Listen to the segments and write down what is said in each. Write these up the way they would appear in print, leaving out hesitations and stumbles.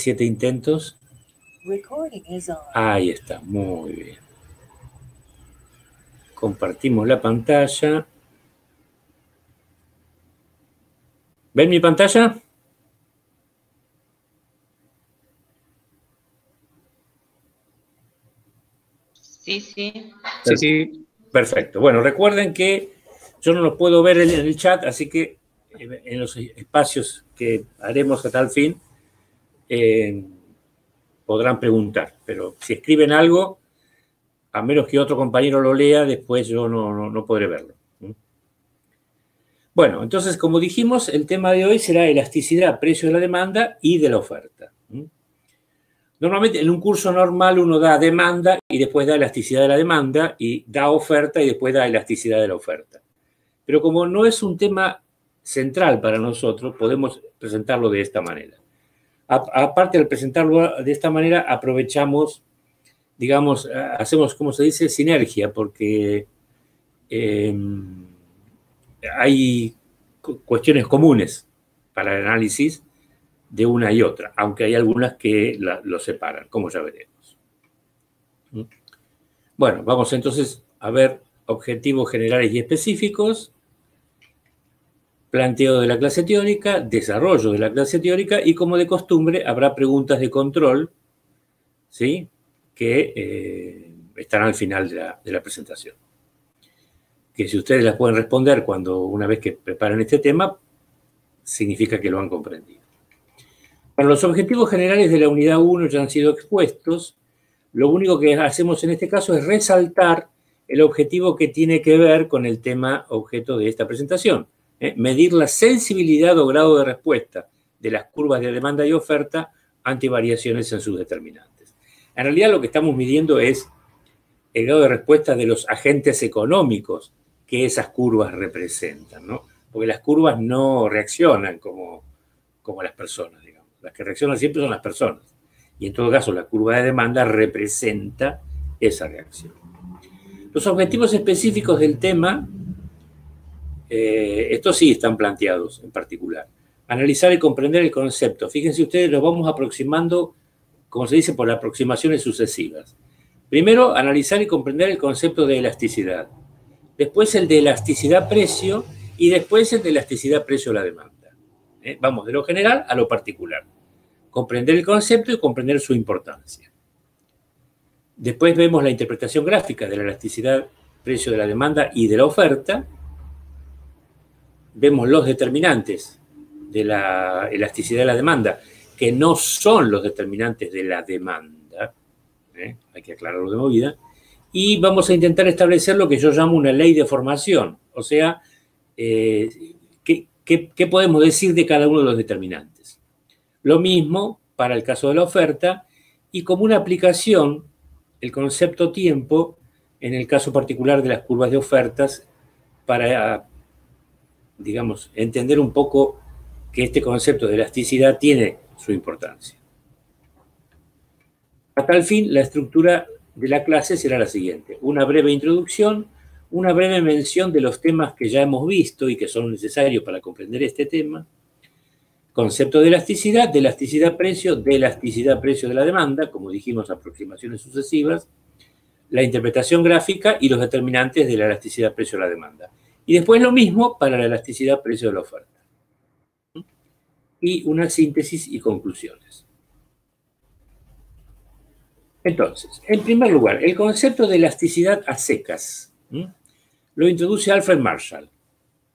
7 intentos. Ahí está, muy bien. Compartimos la pantalla. ¿Ven mi pantalla? Sí, sí. Sí, sí. Perfecto. Bueno, recuerden que yo no los puedo ver en el chat, así que en los espacios que haremos a tal fin podrán preguntar. Pero si escriben algo, a menos que otro compañero lo lea, después yo no podré verlo. Bueno, entonces, como dijimos, el tema de hoy será elasticidad, precio de la demanda y de la oferta. Normalmente en un curso normal uno da demanda y después da elasticidad de la demanda y da oferta y después da elasticidad de la oferta. Pero como no es un tema central para nosotros, podemos presentarlo de esta manera. Aparte de presentarlo de esta manera, aprovechamos, digamos, hacemos, como se dice, sinergia, porque hay cuestiones comunes para el análisis de una y otra, aunque hay algunas que lo separan, como ya veremos. Bueno, vamos entonces a ver objetivos generales y específicos, planteo de la clase teórica, desarrollo de la clase teórica y, como de costumbre, habrá preguntas de control, ¿sí?, que estarán al final de la presentación. Que si ustedes las pueden responder una vez que preparen este tema, significa que lo han comprendido. Para los objetivos generales de la unidad 1 ya han sido expuestos. Lo único que hacemos en este caso es resaltar el objetivo que tiene que ver con el tema objeto de esta presentación. Medir la sensibilidad o grado de respuesta de las curvas de demanda y oferta ante variaciones en sus determinantes. En realidad lo que estamos midiendo es el grado de respuesta de los agentes económicos que esas curvas representan, ¿no? Porque las curvas no reaccionan como las personas, digamos. Las que reaccionan siempre son las personas. Y en todo caso, la curva de demanda representa esa reacción. Los objetivos específicos del tema, estos sí están planteados en particular. Analizar y comprender el concepto. Fíjense ustedes, los vamos aproximando, como se dice, por aproximaciones sucesivas. Primero, analizar y comprender el concepto de elasticidad. Después el de elasticidad-precio y después el de elasticidad-precio a la demanda. Vamos de lo general a lo particular. Comprender el concepto y comprender su importancia. Después vemos la interpretación gráfica de la elasticidad, precio de la demanda y de la oferta. Vemos los determinantes de la elasticidad de la demanda, que no son los determinantes de la demanda. Hay que aclararlo de movida. Y vamos a intentar establecer lo que yo llamo una ley de formación. O sea, ¿qué podemos decir de cada uno de los determinantes? Lo mismo para el caso de la oferta y como una aplicación, el concepto tiempo en el caso particular de las curvas de ofertas para, digamos, entender un poco que este concepto de elasticidad tiene su importancia. A tal fin, la estructura de la clase será la siguiente: una breve introducción, una breve mención de los temas que ya hemos visto y que son necesarios para comprender este tema, concepto de elasticidad-precio, de elasticidad-precio de la demanda, como dijimos, aproximaciones sucesivas, la interpretación gráfica y los determinantes de la elasticidad-precio de la demanda. Y después lo mismo para la elasticidad-precio de la oferta. Y una síntesis y conclusiones. Entonces, en primer lugar, el concepto de elasticidad a secas lo introduce Alfred Marshall,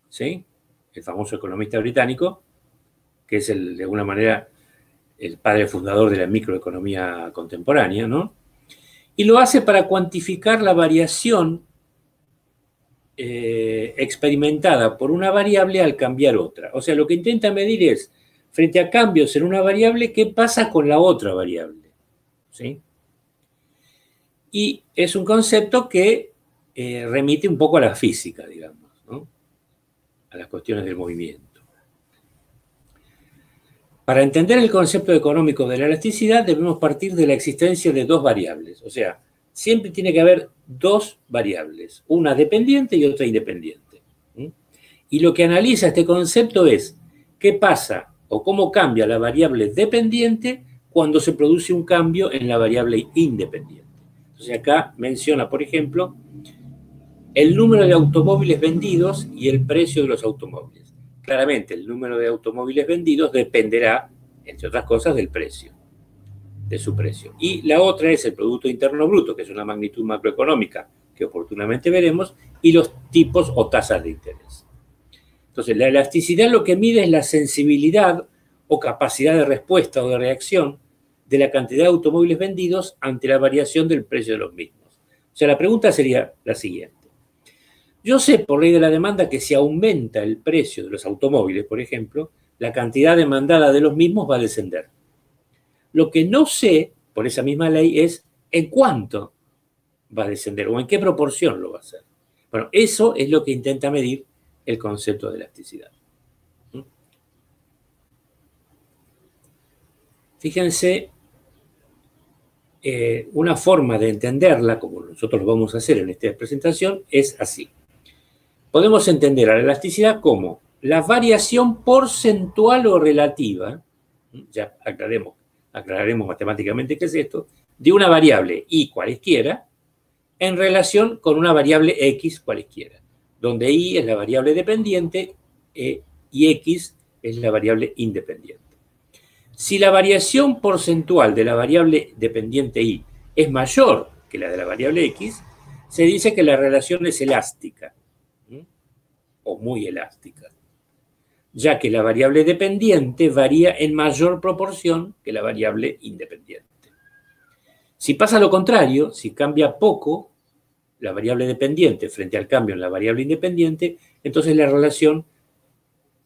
¿sí?, el famoso economista británico, que es de alguna manera el padre fundador de la microeconomía contemporánea, ¿no? Y lo hace para cuantificar la variación experimentada por una variable al cambiar otra. O sea, lo que intenta medir es, frente a cambios en una variable, ¿qué pasa con la otra variable? ¿Sí? Y es un concepto que remite un poco a la física, digamos, ¿no?, a las cuestiones del movimiento. Para entender el concepto económico de la elasticidad debemos partir de la existencia de dos variables. O sea, siempre tiene que haber dos variables, una dependiente y otra independiente. Y lo que analiza este concepto es qué pasa o cómo cambia la variable dependiente cuando se produce un cambio en la variable independiente. Entonces acá menciona, por ejemplo, el número de automóviles vendidos y el precio de los automóviles. Claramente, el número de automóviles vendidos dependerá, entre otras cosas, del precio, de su precio. Y la otra es el Producto Interno Bruto, que es una magnitud macroeconómica que oportunamente veremos, y los tipos o tasas de interés. Entonces, la elasticidad lo que mide es la sensibilidad o capacidad de respuesta o de reacción de la cantidad de automóviles vendidos ante la variación del precio de los mismos. O sea, la pregunta sería la siguiente. Yo sé por ley de la demanda que si aumenta el precio de los automóviles, por ejemplo, la cantidad demandada de los mismos va a descender. Lo que no sé, por esa misma ley, es en cuánto va a descender o en qué proporción lo va a hacer. Bueno, eso es lo que intenta medir el concepto de elasticidad. Fíjense, una forma de entenderla, como nosotros lo vamos a hacer en esta presentación, es así. Podemos entender a la elasticidad como la variación porcentual o relativa, ya aclararemos matemáticamente qué es esto, de una variable y cualesquiera en relación con una variable x cualesquiera, donde y es la variable dependiente y x es la variable independiente. Si la variación porcentual de la variable dependiente y es mayor que la de la variable x, se dice que la relación es elástica o muy elástica, ya que la variable dependiente varía en mayor proporción que la variable independiente. Si pasa lo contrario, si cambia poco la variable dependiente frente al cambio en la variable independiente, entonces la relación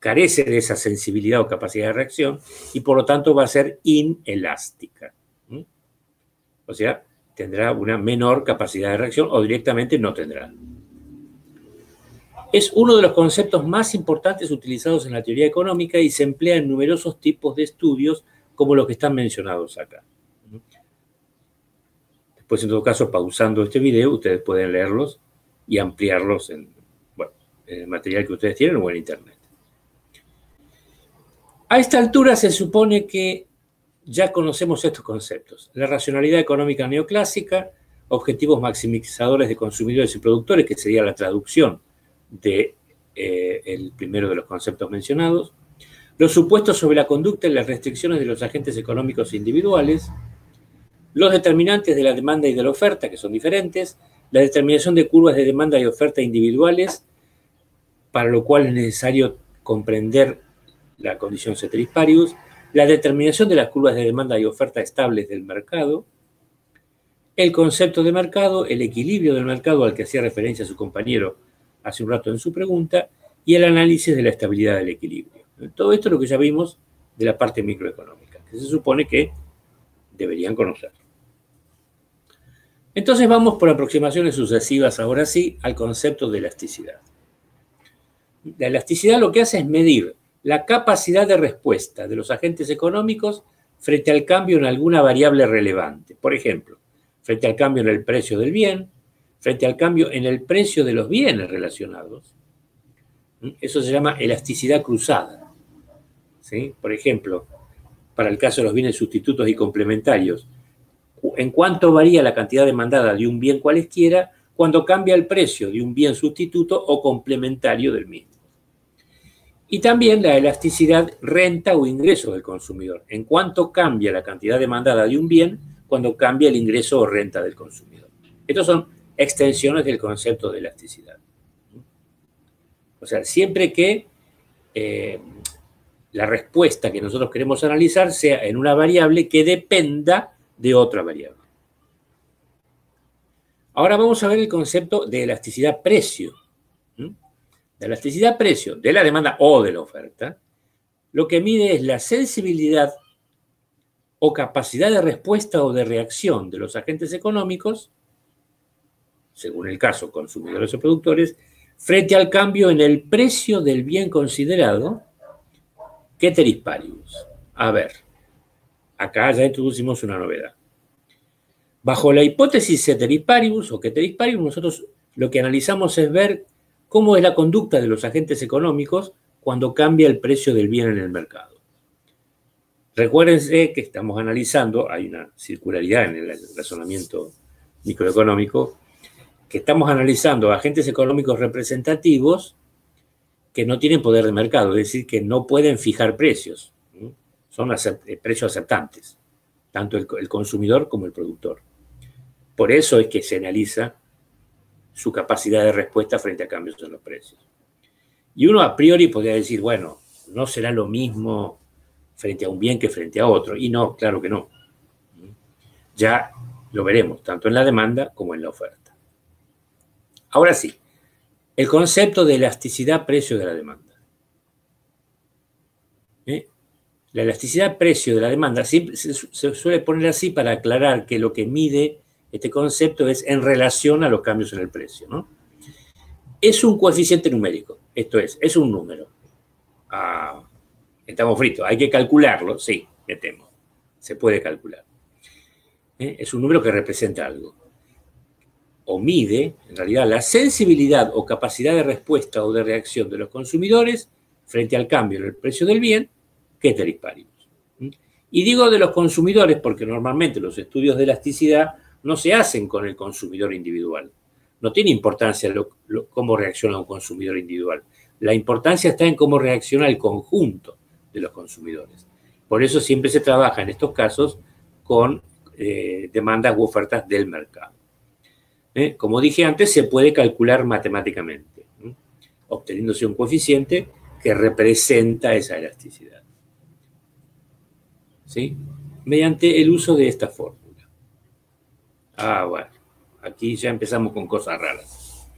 carece de esa sensibilidad o capacidad de reacción y por lo tanto va a ser inelástica. O sea, tendrá una menor capacidad de reacción o directamente no tendrá. Es uno de los conceptos más importantes utilizados en la teoría económica y se emplea en numerosos tipos de estudios como los que están mencionados acá. Después, en todo caso, pausando este video, ustedes pueden leerlos y ampliarlos en el material que ustedes tienen o en Internet. A esta altura se supone que ya conocemos estos conceptos. La racionalidad económica neoclásica, objetivos maximizadores de consumidores y productores, que sería la traducción del primero de los conceptos mencionados, los supuestos sobre la conducta y las restricciones de los agentes económicos individuales, los determinantes de la demanda y de la oferta, que son diferentes, la determinación de curvas de demanda y oferta individuales, para lo cual es necesario comprender la condición ceteris paribus, la determinación de las curvas de demanda y oferta estables del mercado, el concepto de mercado, el equilibrio del mercado al que hacía referencia su compañero hace un rato en su pregunta, y el análisis de la estabilidad del equilibrio. Todo esto es lo que ya vimos de la parte microeconómica, que se supone que deberían conocer. Entonces vamos por aproximaciones sucesivas, ahora sí, al concepto de elasticidad. La elasticidad lo que hace es medir la capacidad de respuesta de los agentes económicos frente al cambio en alguna variable relevante. Por ejemplo, frente al cambio en el precio del bien, frente al cambio en el precio de los bienes relacionados. Eso se llama elasticidad cruzada. ¿Sí? Por ejemplo, para el caso de los bienes sustitutos y complementarios, en cuánto varía la cantidad demandada de un bien cualesquiera cuando cambia el precio de un bien sustituto o complementario del mismo. Y también la elasticidad renta o ingreso del consumidor, en cuánto cambia la cantidad demandada de un bien cuando cambia el ingreso o renta del consumidor. Estos son extensiones del concepto de elasticidad. O sea, siempre que la respuesta que nosotros queremos analizar sea en una variable que dependa de otra variable. Ahora vamos a ver el concepto de elasticidad precio. La elasticidad precio de la demanda o de la oferta, lo que mide es la sensibilidad o capacidad de respuesta o de reacción de los agentes económicos, según el caso consumidores o productores, frente al cambio en el precio del bien considerado, ceteris paribus. A ver, acá ya introducimos una novedad. Bajo la hipótesis ceteris paribus o ceteris paribus, nosotros lo que analizamos es ver cómo es la conducta de los agentes económicos cuando cambia el precio del bien en el mercado. Recuérdense que estamos analizando, hay una circularidad en el razonamiento microeconómico, que estamos analizando agentes económicos representativos que no tienen poder de mercado, es decir, que no pueden fijar precios. Son precios aceptantes, tanto el consumidor como el productor. Por eso es que se analiza su capacidad de respuesta frente a cambios en los precios. Y uno a priori podría decir, bueno, no será lo mismo frente a un bien que frente a otro. Y no, claro que no. Ya lo veremos, tanto en la demanda como en la oferta. Ahora sí, el concepto de elasticidad-precio de la demanda. La elasticidad-precio de la demanda siempre se suele poner así para aclarar que lo que mide este concepto es en relación a los cambios en el precio, ¿no? Es un coeficiente numérico, esto es un número. Estamos fritos, hay que calcularlo, sí, me temo, se puede calcular. Es un número que representa algo. O mide, en realidad, la sensibilidad o capacidad de respuesta o de reacción de los consumidores frente al cambio en el precio del bien, ceteris paribus. Y digo de los consumidores porque normalmente los estudios de elasticidad no se hacen con el consumidor individual. No tiene importancia cómo reacciona un consumidor individual. La importancia está en cómo reacciona el conjunto de los consumidores. Por eso siempre se trabaja en estos casos con demandas u ofertas del mercado. Como dije antes, se puede calcular matemáticamente, obteniéndose un coeficiente que representa esa elasticidad, ¿sí? Mediante el uso de esta fórmula. Bueno, aquí ya empezamos con cosas raras.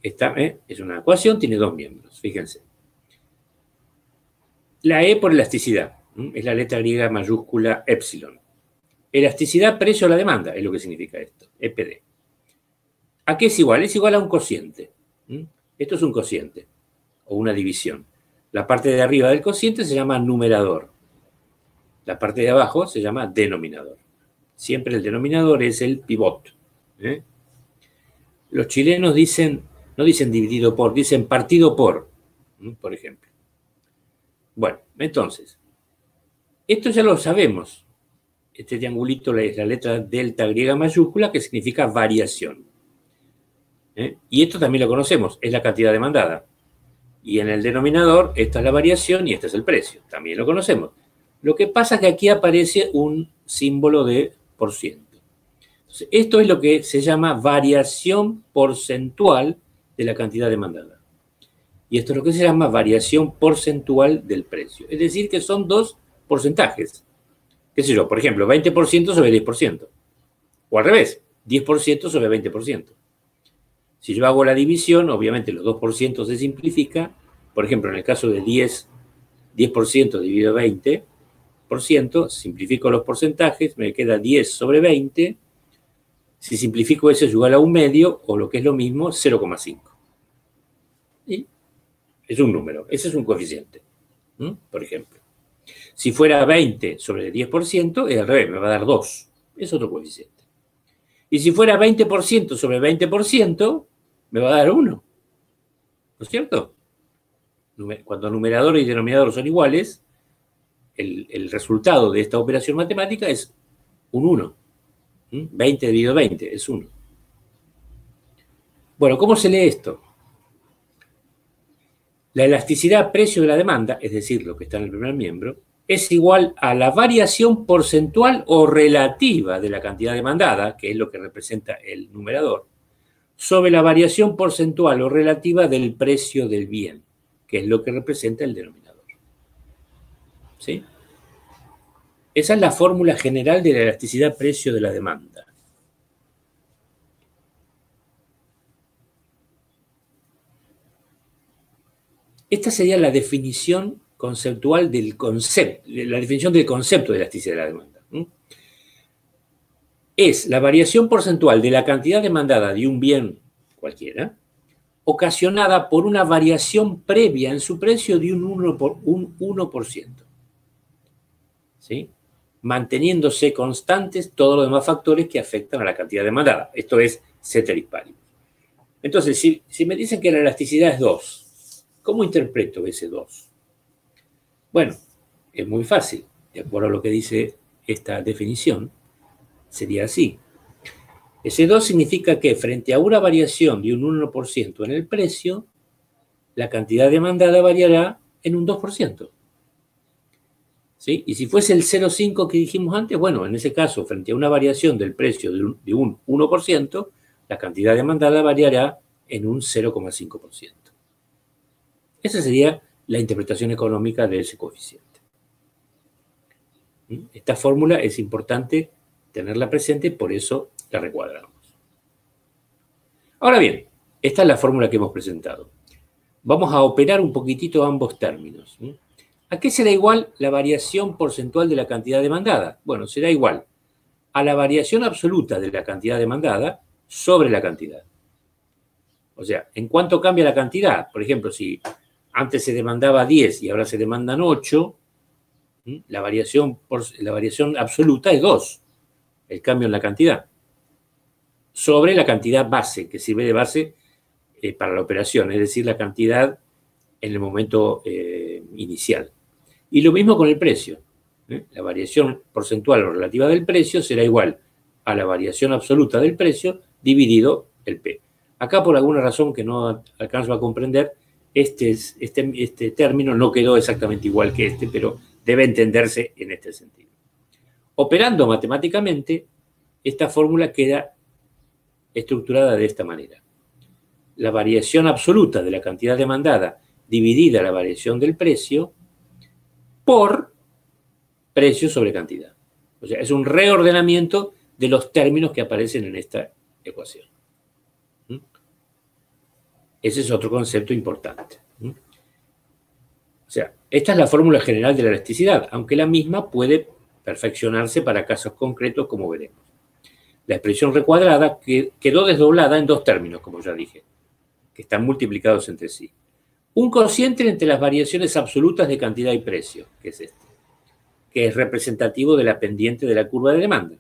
Esta es una ecuación, tiene dos miembros, fíjense. La E por elasticidad, es la letra griega mayúscula epsilon. Elasticidad, precio a la demanda, es lo que significa esto, EPD. ¿A qué es igual? Es igual a un cociente. Esto es un cociente, o una división. La parte de arriba del cociente se llama numerador. La parte de abajo se llama denominador. Siempre el denominador es el pivot. Los chilenos no dicen dividido por, dicen partido por ejemplo. Bueno, entonces, esto ya lo sabemos. Este triangulito es la letra delta griega mayúscula que significa variación. Y esto también lo conocemos, es la cantidad demandada. Y en el denominador, esta es la variación y este es el precio. También lo conocemos. Lo que pasa es que aquí aparece un símbolo de por ciento. Entonces, esto es lo que se llama variación porcentual de la cantidad demandada. Y esto es lo que se llama variación porcentual del precio. Es decir, que son dos porcentajes. ¿Qué sé yo? Por ejemplo, 20% sobre 10%. O al revés, 10% sobre 20%. Si yo hago la división, obviamente los 2% se simplifica. Por ejemplo, en el caso de 10% dividido 20%, simplifico los porcentajes, me queda 10 sobre 20. Si simplifico eso es igual a un medio, o lo que es lo mismo, 0,5. Y es un número, ese es un coeficiente, por ejemplo. Si fuera 20 sobre 10%, es al revés, me va a dar 2. Es otro coeficiente. Y si fuera 20% sobre 20%, me va a dar 1. ¿No es cierto? Cuando numerador y denominador son iguales, el resultado de esta operación matemática es un 1. 20 dividido 20 es 1. Bueno, ¿cómo se lee esto? La elasticidad precio de la demanda, es decir, lo que está en el primer miembro, es igual a la variación porcentual o relativa de la cantidad demandada, que es lo que representa el numerador, sobre la variación porcentual o relativa del precio del bien, que es lo que representa el denominador. ¿Sí? Esa es la fórmula general de la elasticidad precio de la demanda. Esta sería la definición conceptual del concepto, la definición del concepto de elasticidad de la demanda. Es la variación porcentual de la cantidad demandada de un bien cualquiera, ocasionada por una variación previa en su precio de un 1%. ¿Sí? Manteniéndose constantes todos los demás factores que afectan a la cantidad demandada. Esto es ceteris paribus. Entonces, si me dicen que la elasticidad es 2, ¿cómo interpreto ese 2? Bueno, Es muy fácil. De acuerdo a lo que dice esta definición, sería así. S2 significa que frente a una variación de un 1% en el precio, la cantidad demandada variará en un 2%. ¿Sí? Y si fuese el 0,5 que dijimos antes, bueno, en ese caso, frente a una variación del precio de un 1%, la cantidad demandada variará en un 0,5%. Esa sería la interpretación económica de ese coeficiente. Esta fórmula es importante tenerla presente, por eso la recuadramos. Ahora bien, esta es la fórmula que hemos presentado. Vamos a operar un poquitito ambos términos. ¿A qué será igual la variación porcentual de la cantidad demandada? Bueno, será igual a la variación absoluta de la cantidad demandada sobre la cantidad. O sea, ¿en cuánto cambia la cantidad? Por ejemplo, si antes se demandaba 10 y ahora se demandan 8, la variación absoluta es 2, el cambio en la cantidad, sobre la cantidad base, que sirve de base para la operación, es decir, la cantidad en el momento inicial. Y lo mismo con el precio. La variación porcentual o relativa del precio será igual a la variación absoluta del precio dividido el P. Acá, por alguna razón que no alcanzo a comprender, este término no quedó exactamente igual que este, pero debe entenderse en este sentido. Operando matemáticamente, esta fórmula queda estructurada de esta manera. La variación absoluta de la cantidad demandada dividida la variación del precio por precio sobre cantidad. O sea, es un reordenamiento de los términos que aparecen en esta ecuación. Ese es otro concepto importante. O sea, esta es la fórmula general de la elasticidad, aunque la misma puede perfeccionarse para casos concretos, como veremos. La expresión recuadrada quedó desdoblada en dos términos, como ya dije, que están multiplicados entre sí. Un cociente entre las variaciones absolutas de cantidad y precio, que es este, que es representativo de la pendiente de la curva de demanda,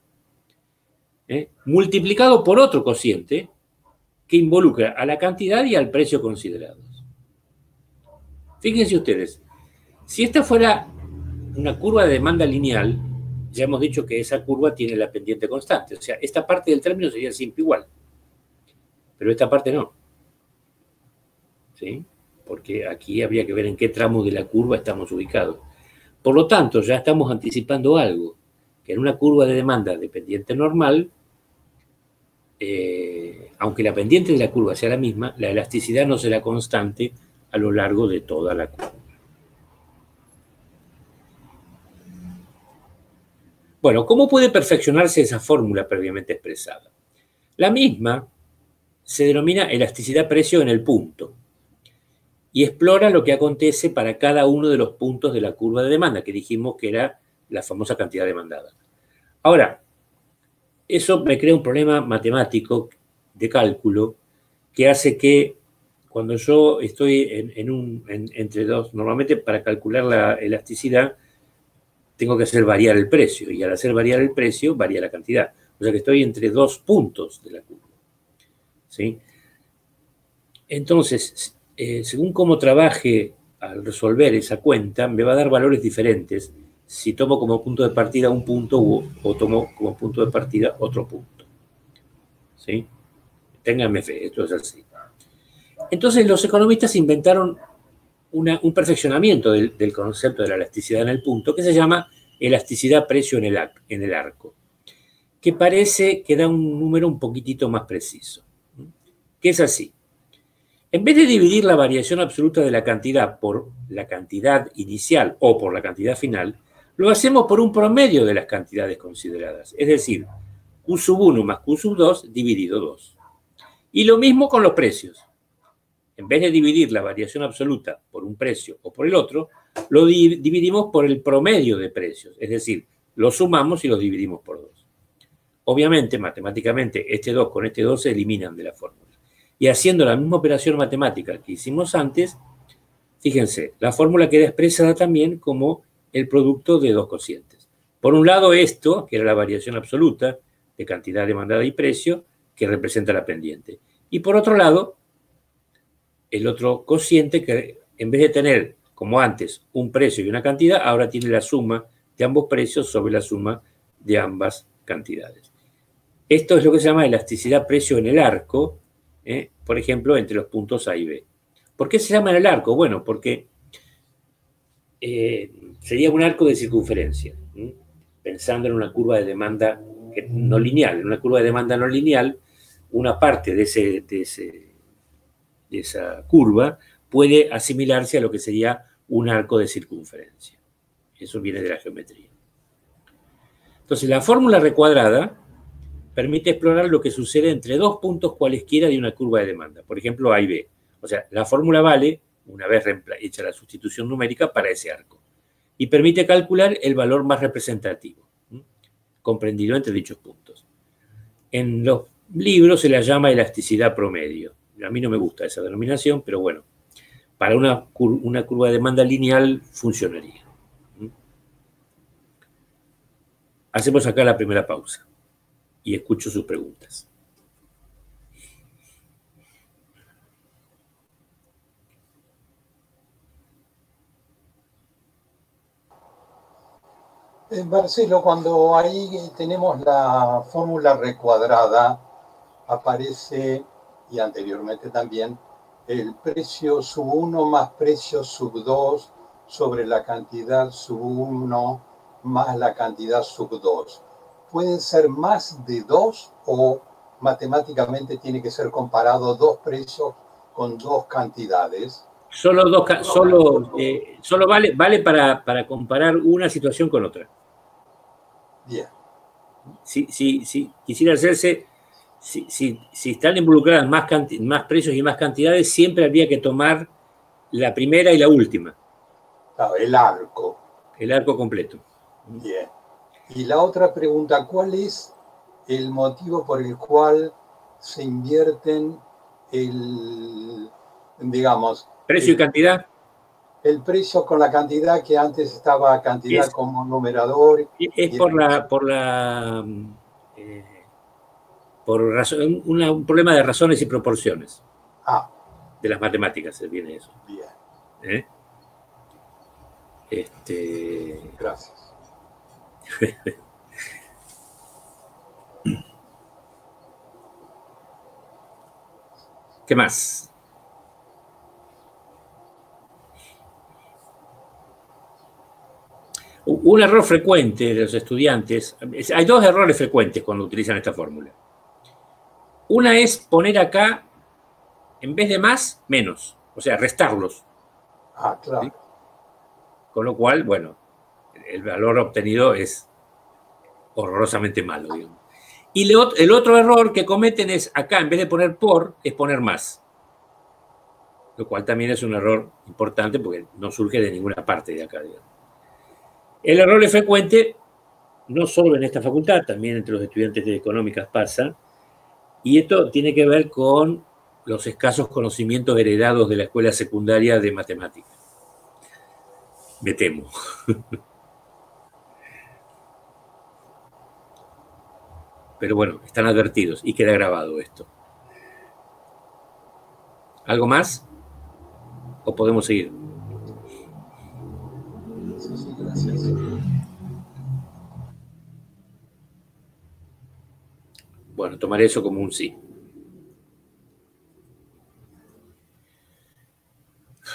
multiplicado por otro cociente que involucra a la cantidad y al precio considerados. Fíjense ustedes, si esta fuera una curva de demanda lineal, ya hemos dicho que esa curva tiene la pendiente constante. O sea, esta parte del término sería siempre igual. Pero esta parte no. ¿Sí? Porque aquí habría que ver en qué tramo de la curva estamos ubicados. Por lo tanto, ya estamos anticipando algo, que en una curva de demanda de pendiente normal, aunque la pendiente de la curva sea la misma, la elasticidad no será constante a lo largo de toda la curva. Bueno, ¿cómo puede perfeccionarse esa fórmula previamente expresada? La misma se denomina elasticidad precio en el punto y explora lo que acontece para cada uno de los puntos de la curva de demanda, que dijimos que era la famosa cantidad demandada. Ahora, eso me crea un problema matemático de cálculo que hace que cuando yo estoy entre dos, normalmente para calcular la elasticidad, tengo que hacer variar el precio, y al hacer variar el precio, varía la cantidad. O sea que estoy entre dos puntos de la curva. ¿Sí? Entonces, según cómo trabaje al resolver esa cuenta, me va a dar valores diferentes si tomo como punto de partida un punto o tomo como punto de partida otro punto. ¿Sí? Ténganme fe, esto es así. Entonces, los economistas inventaron un perfeccionamiento del concepto de la elasticidad en el punto, que se llama elasticidad precio en el arco, que parece que da un número un poquitito más preciso, que es así. En vez de dividir la variación absoluta de la cantidad por la cantidad inicial o por la cantidad final, lo hacemos por un promedio de las cantidades consideradas, es decir, Q sub 1 más Q sub 2 dividido 2. Y lo mismo con los precios. En vez de dividir la variación absoluta por un precio o por el otro, lo dividimos por el promedio de precios, es decir, los sumamos y los dividimos por 2. Obviamente, matemáticamente, este 2 con este 2 se eliminan de la fórmula. Y haciendo la misma operación matemática que hicimos antes, fíjense, la fórmula queda expresada también como el producto de dos cocientes. Por un lado, esto, que era la variación absoluta de cantidad demandada y precio, que representa la pendiente. Y por otro lado, el otro cociente que en vez de tener como antes, un precio y una cantidad, ahora tiene la suma de ambos precios sobre la suma de ambas cantidades. Esto es lo que se llama elasticidad precio en el arco, por ejemplo, entre los puntos A y B. ¿Por qué se llama en el arco? Bueno, porque sería un arco de circunferencia, pensando en una curva de demanda no lineal. En una curva de demanda no lineal, una parte de esa curva puede asimilarse a lo que sería un arco de circunferencia. Eso viene de la geometría. Entonces, la fórmula recuadrada permite explorar lo que sucede entre dos puntos cualesquiera de una curva de demanda, por ejemplo, A y B. O sea, la fórmula vale, una vez hecha la sustitución numérica, para ese arco. Y permite calcular el valor más representativo, comprendido entre dichos puntos. En los libros se la llama elasticidad promedio. A mí no me gusta esa denominación, pero bueno, para una curva de demanda lineal funcionaría. Hacemos acá la primera pausa y escucho sus preguntas. Marcelo, cuando ahí tenemos la fórmula recuadrada, aparece, y anteriormente también, el precio sub 1 más precio sub 2 sobre la cantidad sub 1 más la cantidad sub 2. ¿Pueden ser más de 2 o matemáticamente tiene que ser comparado dos precios con dos cantidades? Solo vale para comparar una situación con otra. Bien. Si quisiera hacerse, si están involucradas más precios y más cantidades, siempre habría que tomar la primera y la última. Claro, el arco. El arco completo. Bien. Y la otra pregunta, ¿cuál es el motivo por el cual se invierten precio y cantidad? El precio con la cantidad, que antes estaba cantidad como numerador. Es un problema de razones y proporciones. De las matemáticas viene eso. Bien. Gracias. ¿Qué más? Un error frecuente de los estudiantes, hay dos errores frecuentes cuando utilizan esta fórmula. Una es poner acá, en vez de más, menos, o sea, restarlos. Claro. ¿Sí? Con lo cual, bueno, el valor obtenido es horrorosamente malo, digamos. Y el otro error que cometen es acá, en vez de poner por, es poner más. Lo cual también es un error importante porque no surge de ninguna parte de acá, digamos. El error es frecuente, no solo en esta facultad, también entre los estudiantes de económicas pasa, y esto tiene que ver con los escasos conocimientos heredados de la escuela secundaria de matemáticas. Me temo. Pero bueno, están advertidos y queda grabado esto. ¿Algo más? ¿O podemos seguir? Sí, gracias. Bueno, tomaré eso como un sí.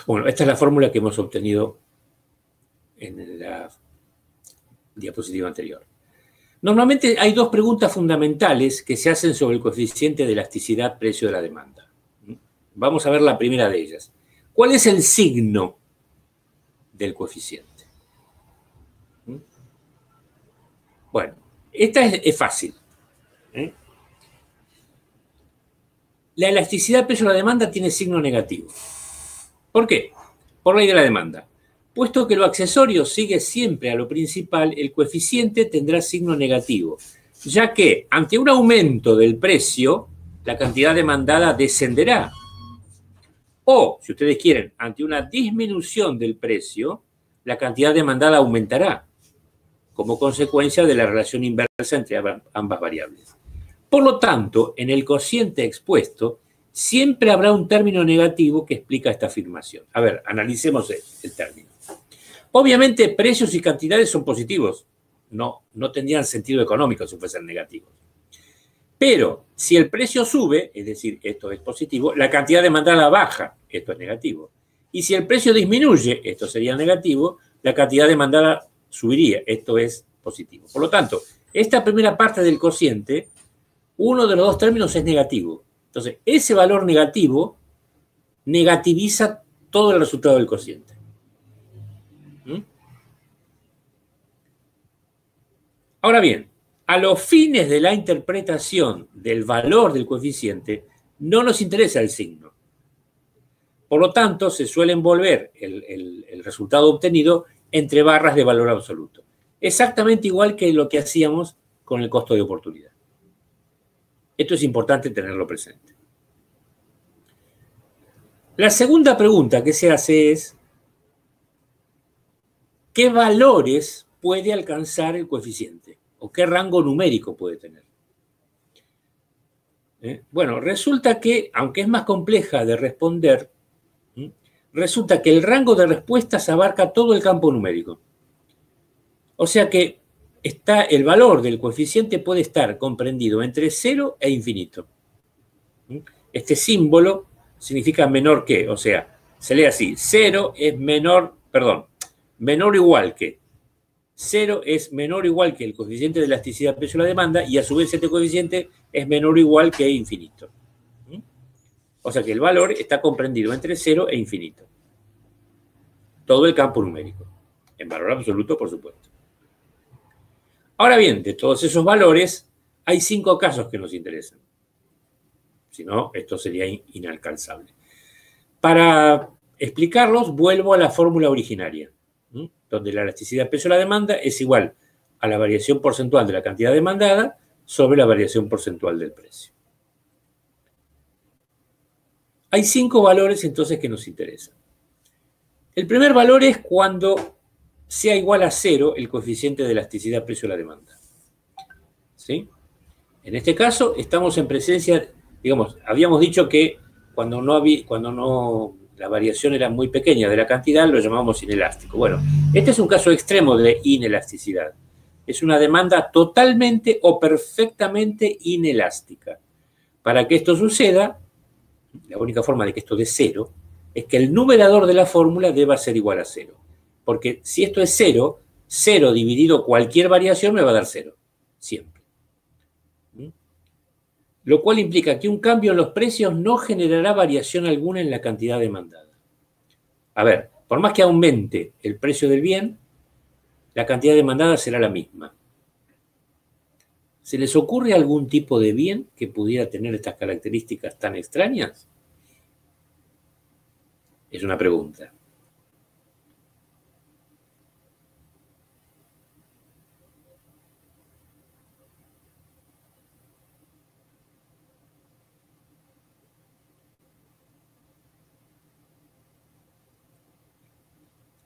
Bueno, esta es la fórmula que hemos obtenido en la diapositiva anterior. Normalmente hay dos preguntas fundamentales que se hacen sobre el coeficiente de elasticidad precio de la demanda. Vamos a ver la primera de ellas. ¿Cuál es el signo del coeficiente? Bueno, esta es fácil. La elasticidad precio de la demanda tiene signo negativo. ¿Por qué? Por ley de la demanda. Puesto que lo accesorio sigue siempre a lo principal, el coeficiente tendrá signo negativo, ya que ante un aumento del precio, la cantidad demandada descenderá. O, si ustedes quieren, ante una disminución del precio, la cantidad demandada aumentará, como consecuencia de la relación inversa entre ambas variables. Por lo tanto, en el cociente expuesto, siempre habrá un término negativo que explica esta afirmación. A ver, analicemos el término. Obviamente, precios y cantidades son positivos. No tendrían sentido económico si fuesen negativos. Pero si el precio sube, es decir, esto es positivo, la cantidad demandada baja, esto es negativo. Y si el precio disminuye, esto sería negativo, la cantidad demandada subiría, esto es positivo. Por lo tanto, esta primera parte del cociente, uno de los dos términos es negativo. Entonces, ese valor negativo negativiza todo el resultado del cociente. Ahora bien, a los fines de la interpretación del valor del coeficiente, no nos interesa el signo. Por lo tanto, se suele envolver el resultado obtenido entre barras de valor absoluto. Exactamente igual que lo que hacíamos con el costo de oportunidad. Esto es importante tenerlo presente. La segunda pregunta que se hace es, ¿qué valores puede alcanzar el coeficiente? ¿O qué rango numérico puede tener? Bueno, resulta que, aunque es más compleja de responder, resulta que el rango de respuestas abarca todo el campo numérico. O sea que el valor del coeficiente puede estar comprendido entre 0 e infinito. Este símbolo significa menor que, o sea, se lee así, 0 es menor o igual que. 0 es menor o igual que el coeficiente de elasticidad precio a la demanda y a su vez este coeficiente es menor o igual que infinito. O sea que el valor está comprendido entre 0 e infinito. Todo el campo numérico. En valor absoluto, por supuesto. Ahora bien, de todos esos valores, hay 5 casos que nos interesan. Si no, esto sería inalcanzable. Para explicarlos, vuelvo a la fórmula originaria, donde la elasticidad precio a la demanda es igual a la variación porcentual de la cantidad demandada sobre la variación porcentual del precio. Hay 5 valores entonces que nos interesan. El primer valor es cuando sea igual a 0 el coeficiente de elasticidad precio a la demanda. ¿Sí? En este caso estamos en presencia, digamos, habíamos dicho que cuando la variación era muy pequeña de la cantidad, lo llamamos inelástico. Bueno, este es un caso extremo de inelasticidad. Es una demanda totalmente o perfectamente inelástica. Para que esto suceda, la única forma de que esto dé 0 es que el numerador de la fórmula deba ser igual a 0. Porque si esto es 0, 0 dividido cualquier variación me va a dar 0. Siempre. Lo cual implica que un cambio en los precios no generará variación alguna en la cantidad demandada. A ver, por más que aumente el precio del bien, la cantidad demandada será la misma. ¿Se les ocurre algún tipo de bien que pudiera tener estas características tan extrañas? Es una pregunta.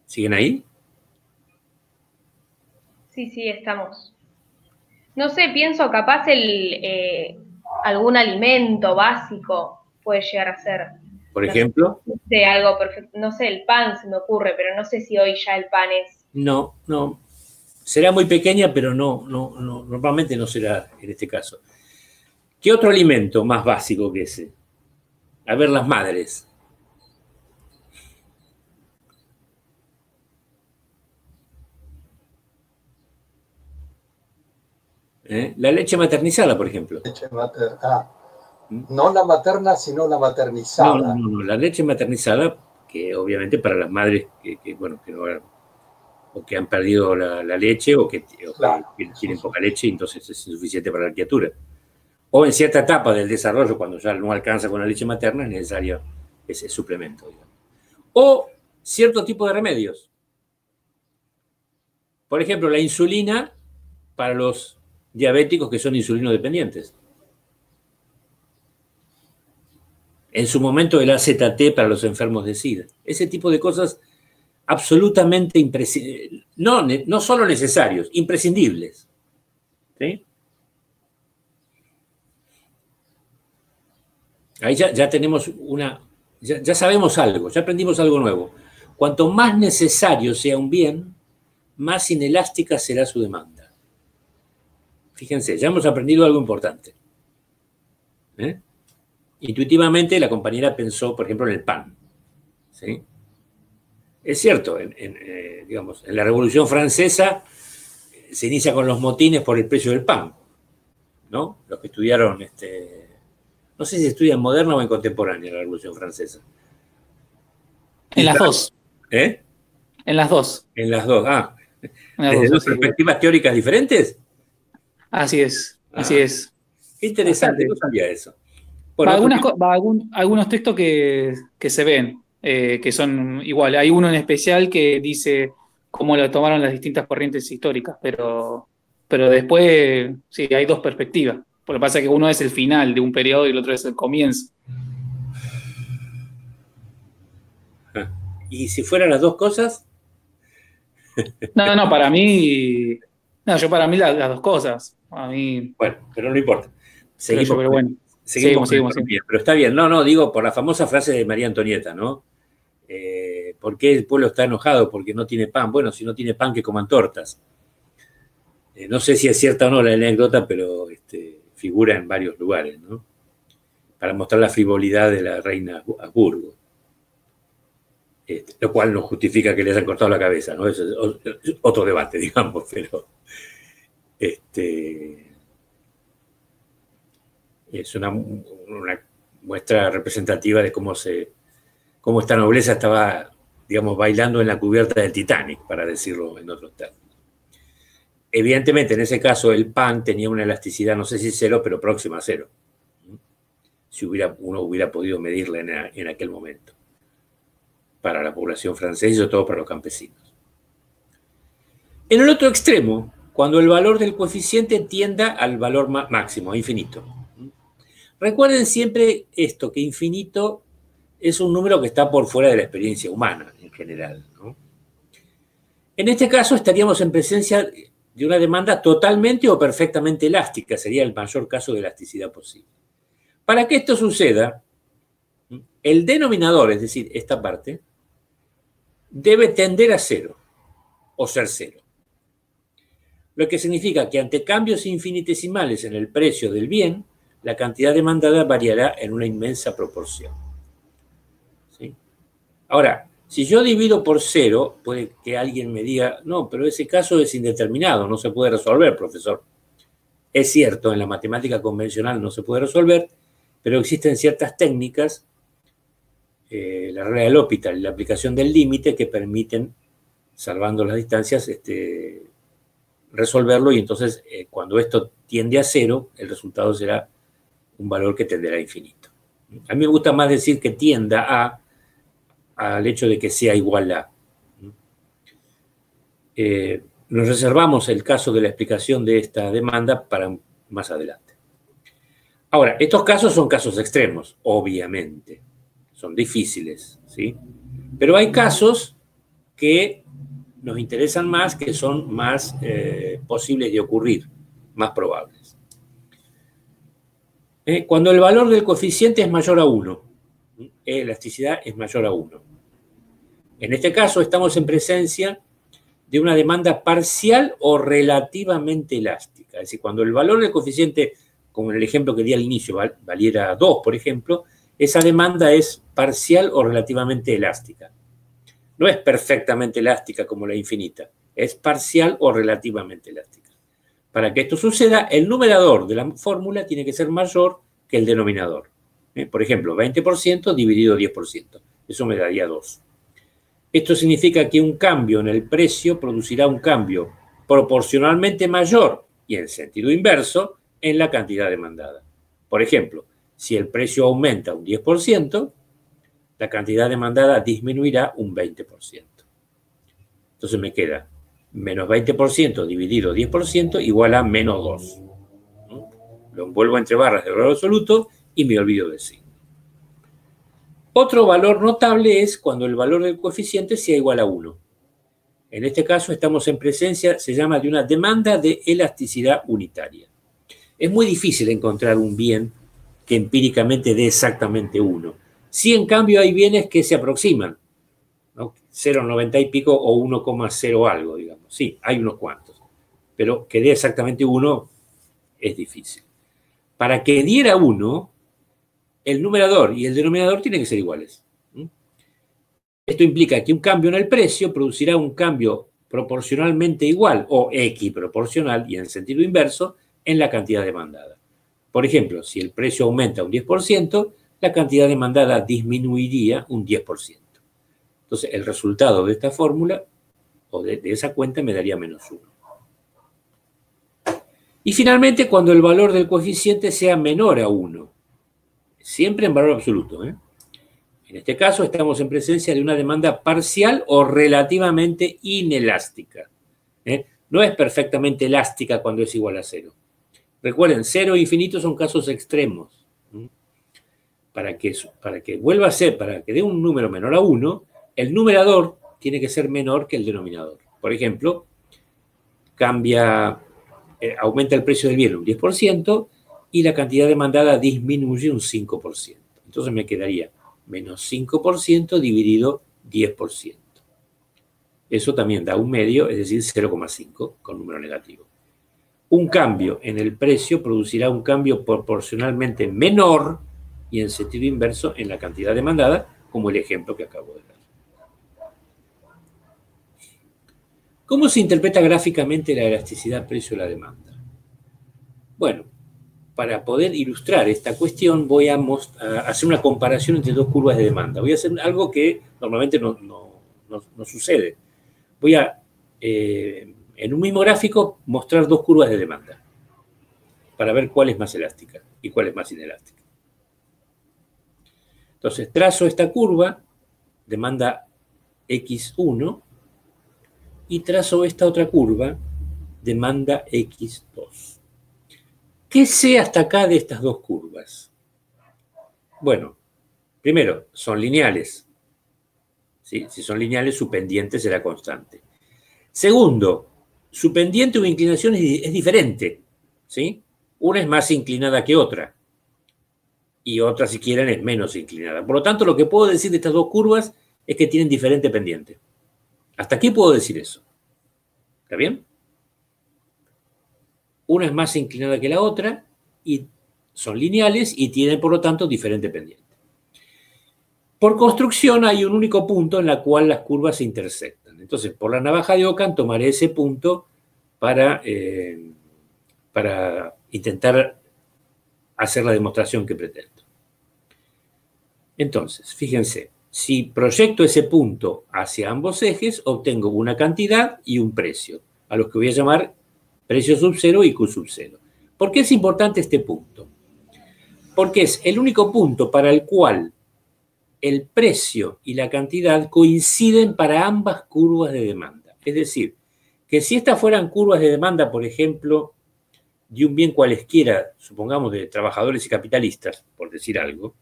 ¿Siguen ahí? Sí, estamos. No sé, pienso capaz algún alimento básico puede llegar a ser. Por ejemplo. No sé, algo perfecto. No sé, el pan se me ocurre, pero no sé si hoy ya el pan es. No. Será muy pequeña, pero normalmente no será en este caso. ¿Qué otro alimento más básico que ese? A ver, las madres. La leche maternizada, por ejemplo. No la materna, sino la maternizada. No, la leche maternizada, que obviamente para las madres que han perdido la leche o que tienen poca leche, entonces es insuficiente para la criatura. O en cierta etapa del desarrollo, cuando ya no alcanza con la leche materna, es necesario ese suplemento, digamos. O cierto tipo de remedios. Por ejemplo, la insulina para los diabéticos que son insulinodependientes. En su momento el AZT para los enfermos de SIDA. Ese tipo de cosas absolutamente imprescindibles. No solo necesarios, imprescindibles. ¿Sí? Ahí ya tenemos ya sabemos algo, ya aprendimos algo nuevo. Cuanto más necesario sea un bien, más inelástica será su demanda. Fíjense, ya hemos aprendido algo importante. Intuitivamente la compañera pensó, por ejemplo, en el pan. ¿Sí? Es cierto, digamos, en la Revolución Francesa se inicia con los motines por el precio del pan, ¿no? Los que estudiaron, no sé si estudian moderna o en contemporánea la Revolución Francesa. En las dos. ¿Eh? En las dos. En las dos, ¿Desde dos perspectivas teóricas diferentes? Así es, así es. Qué interesante, no sabía eso. Bueno, algunos textos que se ven, que son igual. Hay uno en especial que dice cómo lo tomaron las distintas corrientes históricas, pero después sí, hay dos perspectivas. Lo que pasa es que uno es el final de un periodo y el otro es el comienzo. ¿Y si fueran las dos cosas? No, para mí... No, para mí las dos cosas. A mí... Bueno, pero no importa. Seguimos. Pero bueno. Seguimos. Pero está bien. No, digo, por la famosa frase de María Antonieta, ¿no? ¿Por qué el pueblo está enojado? Porque no tiene pan. Bueno, si no tiene pan, que coman tortas. No sé si es cierta o no la anécdota, pero figura en varios lugares, ¿no? Para mostrar la frivolidad de la reina Habsburgo. Lo cual no justifica que le hayan cortado la cabeza, ¿no? Eso es otro debate, digamos, pero es una muestra representativa de cómo esta nobleza estaba, digamos, bailando en la cubierta del Titanic, para decirlo en otros términos. Evidentemente, en ese caso, el pan tenía una elasticidad, no sé si cero, pero próxima a cero. Si uno hubiera podido medirla en aquel momento. Para la población francesa y sobre todo para los campesinos. En el otro extremo, cuando el valor del coeficiente tienda al valor máximo, a infinito. Recuerden siempre esto, que infinito es un número que está por fuera de la experiencia humana en general, ¿no? En este caso estaríamos en presencia de una demanda totalmente o perfectamente elástica, sería el mayor caso de elasticidad posible. Para que esto suceda, el denominador, es decir, esta parte, debe tender a cero o ser cero. Lo que significa que ante cambios infinitesimales en el precio del bien, la cantidad demandada variará en una inmensa proporción. ¿Sí? Ahora, si yo divido por cero, puede que alguien me diga, no, pero ese caso es indeterminado, no se puede resolver, profesor. Es cierto, en la matemática convencional no se puede resolver, pero existen ciertas técnicas, la regla de L'Hopital y la aplicación del límite, que permiten, salvando las distancias, resolverlo, y entonces cuando esto tiende a cero, el resultado será un valor que tenderá a infinito. A mí me gusta más decir que tienda al hecho de que sea igual a. Nos reservamos el caso de la explicación de esta demanda para más adelante. Ahora, estos casos son casos extremos, obviamente. Son difíciles, ¿sí? Pero hay casos que nos interesan más, que son más posibles de ocurrir, más probables. Cuando el valor del coeficiente es mayor a 1, elasticidad es mayor a 1. En este caso estamos en presencia de una demanda parcial o relativamente elástica. Es decir, cuando el valor del coeficiente, como en el ejemplo que di al inicio, valiera 2, por ejemplo, esa demanda es parcial o relativamente elástica. No es perfectamente elástica como la infinita, es parcial o relativamente elástica. Para que esto suceda, el numerador de la fórmula tiene que ser mayor que el denominador. Por ejemplo, 20% dividido 10%. Eso me daría 2. Esto significa que un cambio en el precio producirá un cambio proporcionalmente mayor y en sentido inverso en la cantidad demandada. Por ejemplo, si el precio aumenta un 10%, la cantidad demandada disminuirá un 20%. Entonces me queda menos 20% dividido 10% igual a menos 2. Lo envuelvo entre barras de valor absoluto y me olvido del signo. Otro valor notable es cuando el valor del coeficiente sea igual a 1. En este caso estamos en presencia, se llama, de una demanda de elasticidad unitaria. Es muy difícil encontrar un bien que empíricamente dé exactamente 1. Sí, en cambio, hay bienes que se aproximan, ¿no? 0,90 y pico o 1,0 algo, digamos. Sí, hay unos cuantos. Pero que dé exactamente 1 es difícil. Para que diera 1, el numerador y el denominador tienen que ser iguales. Esto implica que un cambio en el precio producirá un cambio proporcionalmente igual o equiproporcional y en sentido inverso en la cantidad demandada. Por ejemplo, si el precio aumenta un 10%, la cantidad demandada disminuiría un 10%. Entonces, el resultado de esta fórmula o de esa cuenta me daría -1. Y finalmente, cuando el valor del coeficiente sea menor a 1, siempre en valor absoluto, ¿eh? En este caso, estamos en presencia de una demanda parcial o relativamente inelástica, ¿eh? No es perfectamente elástica cuando es igual a 0. Recuerden, 0 e infinito son casos extremos. Para que vuelva a ser, para que dé un número menor a 1, el numerador tiene que ser menor que el denominador. Por ejemplo, aumenta el precio del bien un 10% y la cantidad demandada disminuye un 5%. Entonces me quedaría -5% dividido 10%. Eso también da un medio, es decir, 0,5 con número negativo. Un cambio en el precio producirá un cambio proporcionalmente menor y en sentido inverso en la cantidad demandada, como el ejemplo que acabo de dar. ¿Cómo se interpreta gráficamente la elasticidad precio de la demanda? Bueno, para poder ilustrar esta cuestión voy a hacer una comparación entre dos curvas de demanda. Voy a hacer algo que normalmente no sucede. Voy a, en un mismo gráfico, mostrar dos curvas de demanda para ver cuál es más elástica y cuál es más inelástica. Entonces, trazo esta curva, demanda X1, y trazo esta otra curva, demanda X2. ¿Qué sé hasta acá de estas dos curvas? Bueno, primero, son lineales. ¿Sí? Si son lineales, su pendiente será constante. Segundo, su pendiente o inclinación es diferente. ¿Sí? Una es más inclinada que otra. Y otra, si quieren, es menos inclinada. Por lo tanto, lo que puedo decir de estas dos curvas es que tienen diferente pendiente. Hasta aquí puedo decir eso. ¿Está bien? Una es más inclinada que la otra y son lineales y tienen, por lo tanto, diferente pendiente. Por construcción hay un único punto en la cual las curvas se intersectan. Entonces, por la navaja de Ockham tomaré ese punto para intentar hacer la demostración que pretendo. Entonces, fíjense, si proyecto ese punto hacia ambos ejes, obtengo una cantidad y un precio, a los que voy a llamar precio sub 0 y Q sub 0. ¿Por qué es importante este punto? Porque es el único punto para el cual el precio y la cantidad coinciden para ambas curvas de demanda. Es decir, que si estas fueran curvas de demanda, por ejemplo, de un bien cualesquiera, supongamos de trabajadores y capitalistas, por decir algo,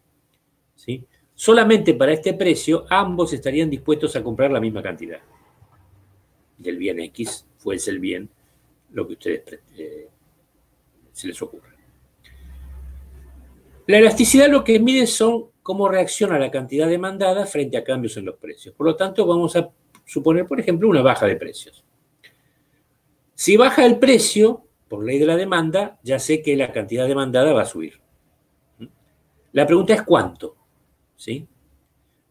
¿sí? Solamente para este precio, ambos estarían dispuestos a comprar la misma cantidad del bien X, fuese el bien lo que a ustedes se les ocurra. La elasticidad lo que mide son cómo reacciona la cantidad demandada frente a cambios en los precios. Por lo tanto, vamos a suponer, por ejemplo, una baja de precios. Si baja el precio, por ley de la demanda, ya sé que la cantidad demandada va a subir. La pregunta es ¿cuánto? ¿Sí?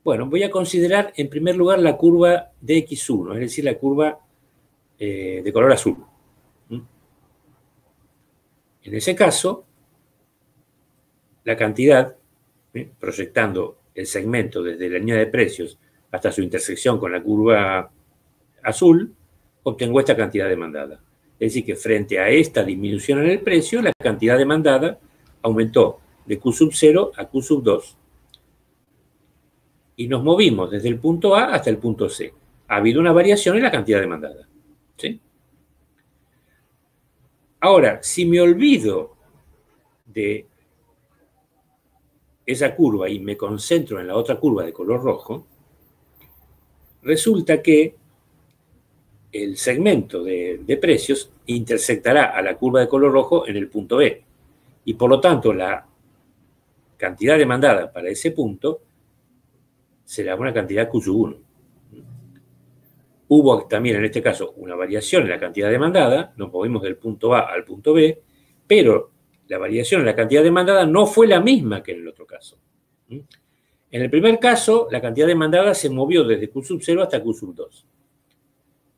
Bueno, voy a considerar en primer lugar la curva de X1, es decir, la curva de color azul. En ese caso, la cantidad, proyectando el segmento desde la línea de precios hasta su intersección con la curva azul, obtengo esta cantidad demandada. Es decir, que frente a esta disminución en el precio, la cantidad demandada aumentó de Q sub 0 a Q sub 2. Y nos movimos desde el punto A hasta el punto C. Ha habido una variación en la cantidad demandada. ¿Sí? Ahora, si me olvido de esa curva y me concentro en la otra curva de color rojo, resulta que el segmento de precios intersectará a la curva de color rojo en el punto B. Y por lo tanto, la cantidad demandada para ese punto será una cantidad Q1. Hubo también en este caso una variación en la cantidad demandada, nos movimos del punto A al punto B, pero la variación en la cantidad demandada no fue la misma que en el otro caso. En el primer caso, la cantidad demandada se movió desde Q sub 0 hasta Q sub 2.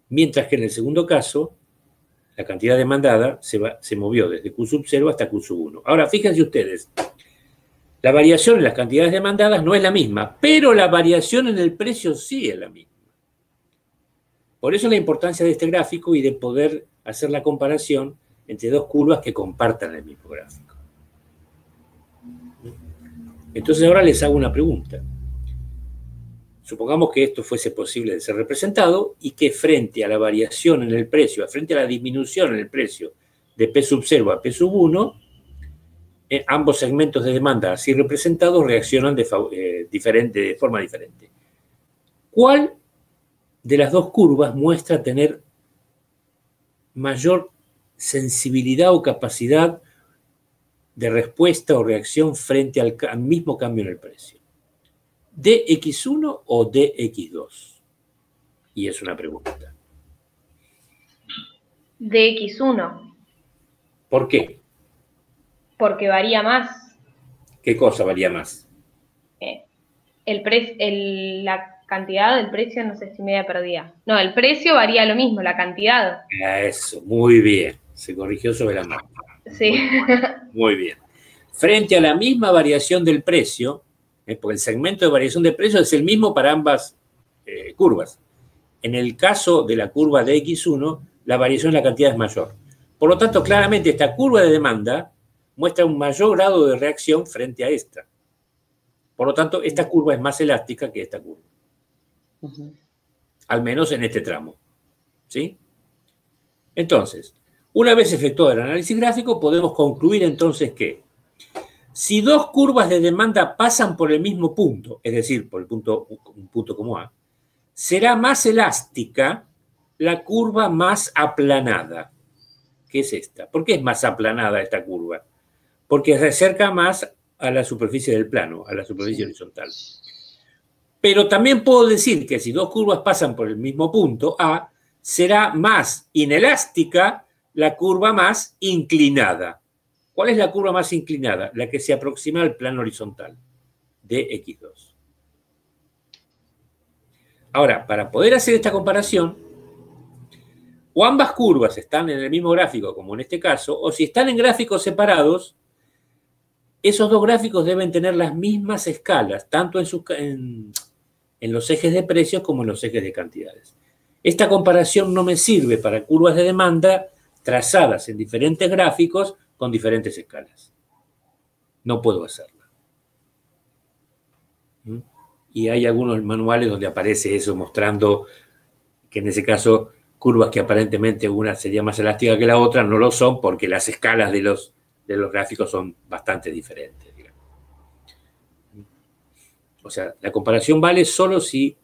Mientras que en el segundo caso, la cantidad demandada se movió desde Q sub 0 hasta Q sub 1. Ahora, fíjense ustedes, la variación en las cantidades demandadas no es la misma, pero la variación en el precio sí es la misma. Por eso la importancia de este gráfico y de poder hacer la comparación entre dos curvas que compartan el mismo gráfico. Entonces ahora les hago una pregunta. Supongamos que esto fuese posible de ser representado y que frente a la variación en el precio, frente a la disminución en el precio de P sub 0 a P sub 1, ambos segmentos de demanda así representados reaccionan de forma diferente. ¿Cuál de las dos curvas muestra tener mayor sensibilidad o capacidad de respuesta o reacción frente al mismo cambio en el precio? ¿DX1 o DX2? Y es una pregunta. DX1. ¿Por qué? Porque varía más. ¿Qué cosa varía más? La cantidad del precio, no sé si media perdida. No, el precio varía lo mismo, la cantidad. Eso, muy bien. Se corrigió sobre la marca. Sí. Muy bien. Frente a la misma variación del precio, porque el segmento de variación de precio es el mismo para ambas curvas. En el caso de la curva de X1, la variación en la cantidad es mayor. Por lo tanto, claramente esta curva de demanda muestra un mayor grado de reacción frente a esta. Por lo tanto, esta curva es más elástica que esta curva. Al menos en este tramo. ¿Sí? Entonces, una vez efectuado el análisis gráfico, podemos concluir entonces que si dos curvas de demanda pasan por el mismo punto, es decir, por un punto como A, será más elástica la curva más aplanada, que es esta. ¿Por qué es más aplanada esta curva? Porque se acerca más a la superficie del plano, a la superficie horizontal. Pero también puedo decir que si dos curvas pasan por el mismo punto A, será más inelástica la curva más inclinada. ¿Cuál es la curva más inclinada? La que se aproxima al plano horizontal, DX2. Ahora, para poder hacer esta comparación, o ambas curvas están en el mismo gráfico, como en este caso, o si están en gráficos separados, esos dos gráficos deben tener las mismas escalas, tanto en los ejes de precios como en los ejes de cantidades. Esta comparación no me sirve para curvas de demanda trazadas en diferentes gráficos con diferentes escalas. No puedo hacerla. Y hay algunos manuales donde aparece eso, mostrando que en ese caso curvas que aparentemente una sería más elástica que la otra no lo son porque las escalas de los gráficos son bastante diferentes, digamos. O sea, la comparación vale solo si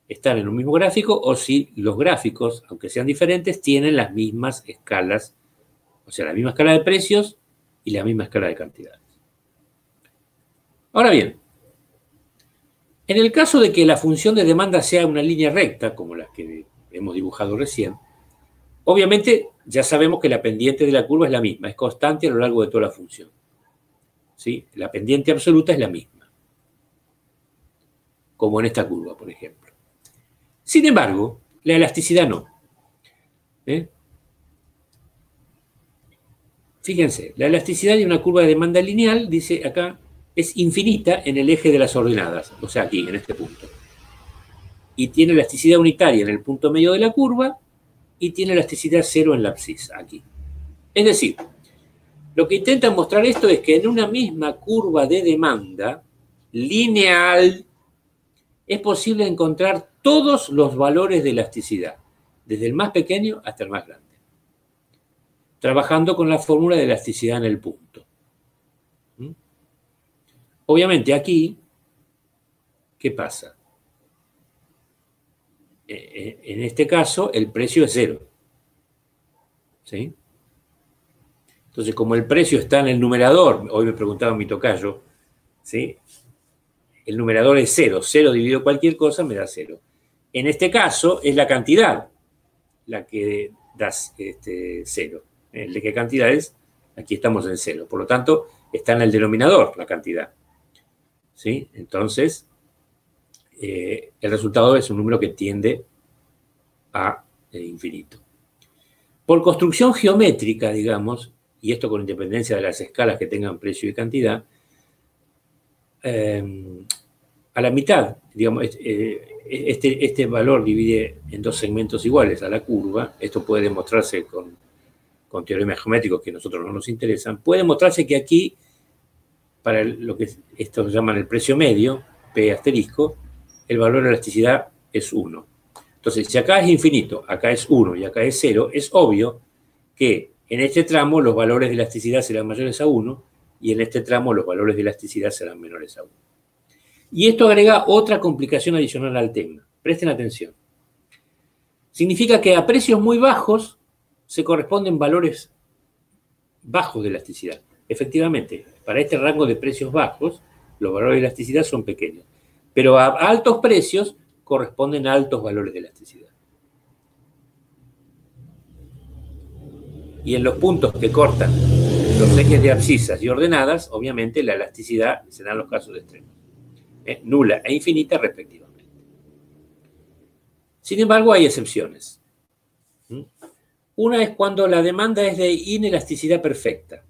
están en un mismo gráfico o si los gráficos, aunque sean diferentes, tienen las mismas escalas, o sea, la misma escala de precios y la misma escala de cantidades. Ahora bien, en el caso de que la función de demanda sea una línea recta, como las que hemos dibujado recién, obviamente ya sabemos que la pendiente de la curva es la misma, es constante a lo largo de toda la función. ¿Sí? La pendiente absoluta es la misma, como en esta curva, por ejemplo. Sin embargo, la elasticidad no. Fíjense, la elasticidad de una curva de demanda lineal, dice acá, es infinita en el eje de las ordenadas, o sea, aquí, en este punto. Y tiene elasticidad unitaria en el punto medio de la curva y tiene elasticidad cero en la abscisa, aquí. Es decir, lo que intenta mostrar esto es que en una misma curva de demanda lineal es posible encontrar todos los valores de elasticidad, desde el más pequeño hasta el más grande, trabajando con la fórmula de elasticidad en el punto. Obviamente aquí, ¿qué pasa? En este caso, el precio es cero. ¿Sí? Entonces, como el precio está en el numerador, hoy me preguntaba mi tocayo, ¿sí? El numerador es 0. 0 dividido cualquier cosa me da 0. En este caso es la cantidad la que da 0. ¿El de qué cantidad es? Aquí estamos en 0. Por lo tanto, está en el denominador la cantidad. ¿Sí? Entonces, el resultado es un número que tiende a infinito. Por construcción geométrica, digamos, y esto con independencia de las escalas que tengan precio y cantidad, a la mitad, digamos, este valor divide en dos segmentos iguales a la curva. Esto puede demostrarse con teoremas geométricos que a nosotros no nos interesan. Puede demostrarse que aquí, para lo que estos llaman el precio medio, P asterisco, el valor de elasticidad es 1. Entonces, si acá es infinito, acá es 1 y acá es 0, es obvio que en este tramo los valores de elasticidad serán mayores a 1 y en este tramo los valores de elasticidad serán menores a 1. Y esto agrega otra complicación adicional al tema. Presten atención. Significa que a precios muy bajos se corresponden valores bajos de elasticidad. Efectivamente, para este rango de precios bajos, los valores de elasticidad son pequeños. Pero a altos precios corresponden a altos valores de elasticidad. Y en los puntos que cortan los ejes de abscisas y ordenadas, obviamente la elasticidad serán los casos extremos. Nula e infinita respectivamente. Sin embargo, hay excepciones. Una es cuando la demanda es de inelasticidad perfecta,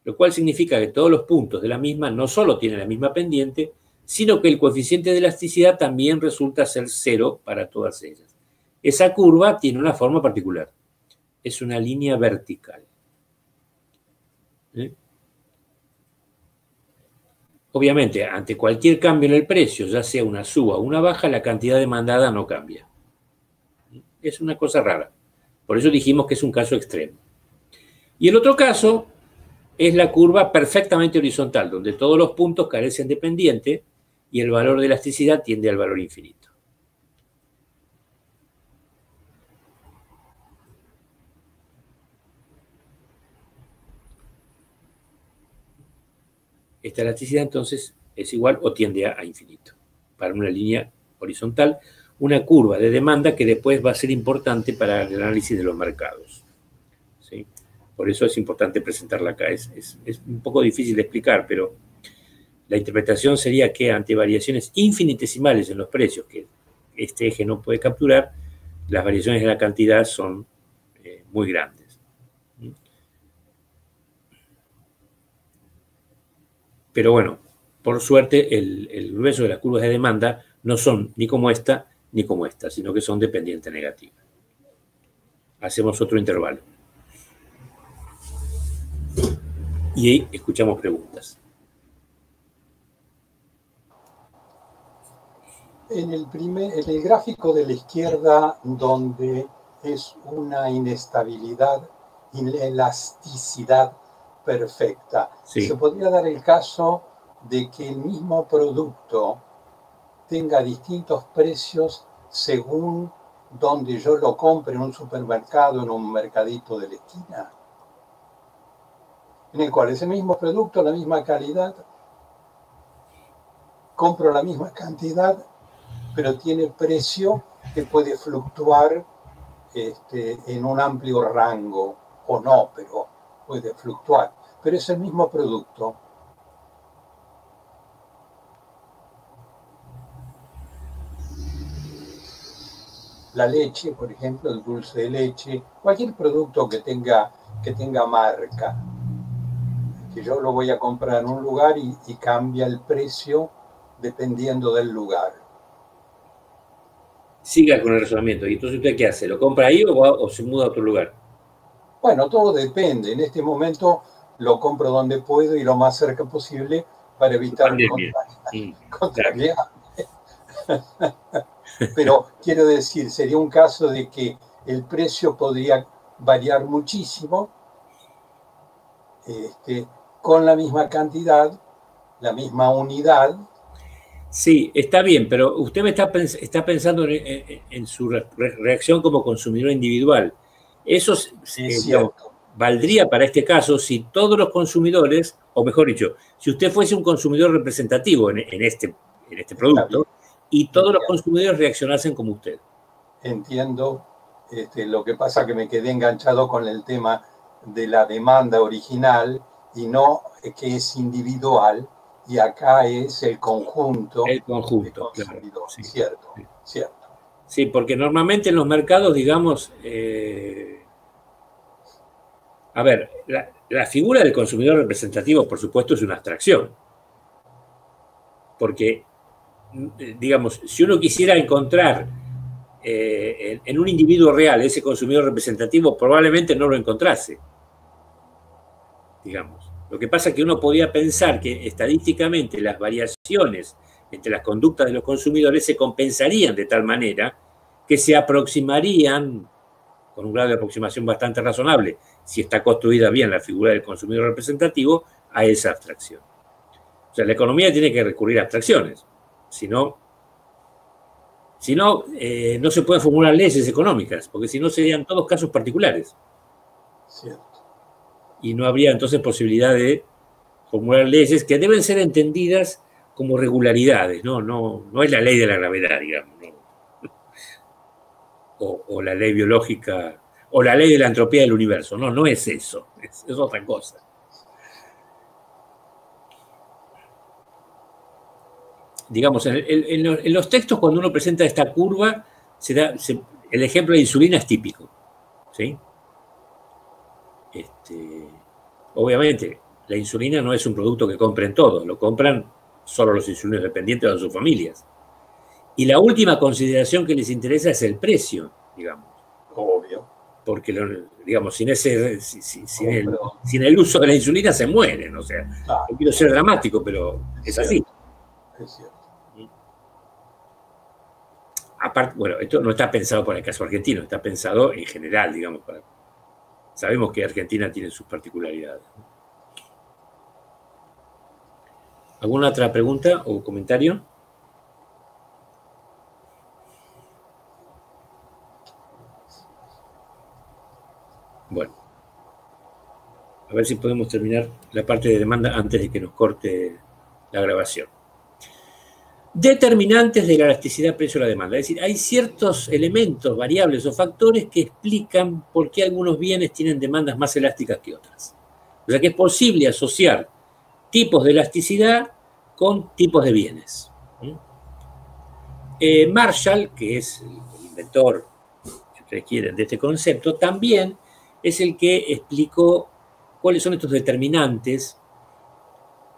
lo cual significa que todos los puntos de la misma no solo tienen la misma pendiente, sino que el coeficiente de elasticidad también resulta ser 0 para todas ellas. Esa curva tiene una forma particular. Es una línea vertical. Obviamente, ante cualquier cambio en el precio, ya sea una suba o una baja, la cantidad demandada no cambia. Es una cosa rara. Por eso dijimos que es un caso extremo. Y el otro caso es la curva perfectamente horizontal, donde todos los puntos carecen de pendiente y el valor de elasticidad tiende al valor infinito. Esta elasticidad entonces es igual o tiende a infinito. Para una línea horizontal, una curva de demanda que después va a ser importante para el análisis de los mercados. ¿Sí? Por eso es importante presentarla acá. Es un poco difícil de explicar, pero la interpretación sería que ante variaciones infinitesimales en los precios que este eje no puede capturar, las variaciones de la cantidad son muy grandes. Pero bueno, por suerte, el grueso de las curvas de demanda no son ni como esta, sino que son de pendiente negativa. Hacemos otro intervalo. Y ahí escuchamos preguntas. En el gráfico de la izquierda, donde es una inestabilidad, inelasticidad perfecta, Sí. se podría dar el caso de que el mismo producto tenga distintos precios según donde yo lo compre, en un supermercado, en un mercadito de la esquina, en el cual ese mismo producto, la misma calidad, compro la misma cantidad, pero tiene precio que puede fluctuar en un amplio rango, o no, pero puede fluctuar. Pero es el mismo producto. La leche, por ejemplo, el dulce de leche, cualquier producto que tenga marca, que yo lo voy a comprar en un lugar y cambia el precio dependiendo del lugar. Siga con el razonamiento. ¿Y entonces usted qué hace? ¿Lo compra ahí o se muda a otro lugar? Bueno, todo depende. En este momento lo compro donde puedo y lo más cerca posible para evitar contagiarme. Pero quiero decir, sería un caso de que el precio podría variar muchísimo con la misma cantidad, la misma unidad. Sí, está bien, pero usted me está pensando en su reacción como consumidor individual. Eso Sí, es cierto. valdría para este caso si todos los consumidores, o mejor dicho, si usted fuese un consumidor representativo en este producto y todos los consumidores reaccionasen como usted. Entiendo. Lo que pasa es que me quedé enganchado con el tema de la demanda original y no que es individual, y acá es el conjunto. El conjunto, claro. Sí. Cierto, sí. Cierto. Sí, porque normalmente en los mercados, digamos, a ver, la figura del consumidor representativo, por supuesto, es una abstracción. Porque, digamos, si uno quisiera encontrar en un individuo real ese consumidor representativo, probablemente no lo encontrase. Digamos. Lo que pasa es que uno podía pensar que estadísticamente las variaciones entre las conductas de los consumidores se compensarían de tal manera que se aproximarían, con un grado de aproximación bastante razonable, si está construida bien la figura del consumidor representativo, a esa abstracción. O sea, la economía tiene que recurrir a abstracciones. Si no, no se pueden formular leyes económicas, porque si no serían todos casos particulares. Cierto. Y no habría entonces posibilidad de formular leyes que deben ser entendidas como regularidades, no es la ley de la gravedad, digamos, ¿no? O la ley biológica, o la ley de la entropía del universo, no es eso, es otra cosa. Digamos, en los textos, cuando uno presenta esta curva, el ejemplo de insulina es típico, ¿sí? Obviamente, la insulina no es un producto que compren todos, lo compran solo los insulinos dependientes de sus familias. Y la última consideración que les interesa es el precio, digamos. Obvio. Porque, digamos, sin el uso de la insulina se mueren, o sea, no quiero ser dramático, pero es así. Es cierto. Aparte, bueno, esto no está pensado para el caso argentino, está pensado en general, digamos. Sabemos que Argentina tiene sus particularidades. ¿Alguna otra pregunta o comentario? Bueno, a ver si podemos terminar la parte de demanda antes de que nos corte la grabación. Determinantes de la elasticidad precio a la demanda. Es decir, hay ciertos elementos, variables o factores que explican por qué algunos bienes tienen demandas más elásticas que otras. O sea que es posible asociar tipos de elasticidad con tipos de bienes. Marshall, que es el inventor, si ustedes quieren, de este concepto, también es el que explicó cuáles son estos determinantes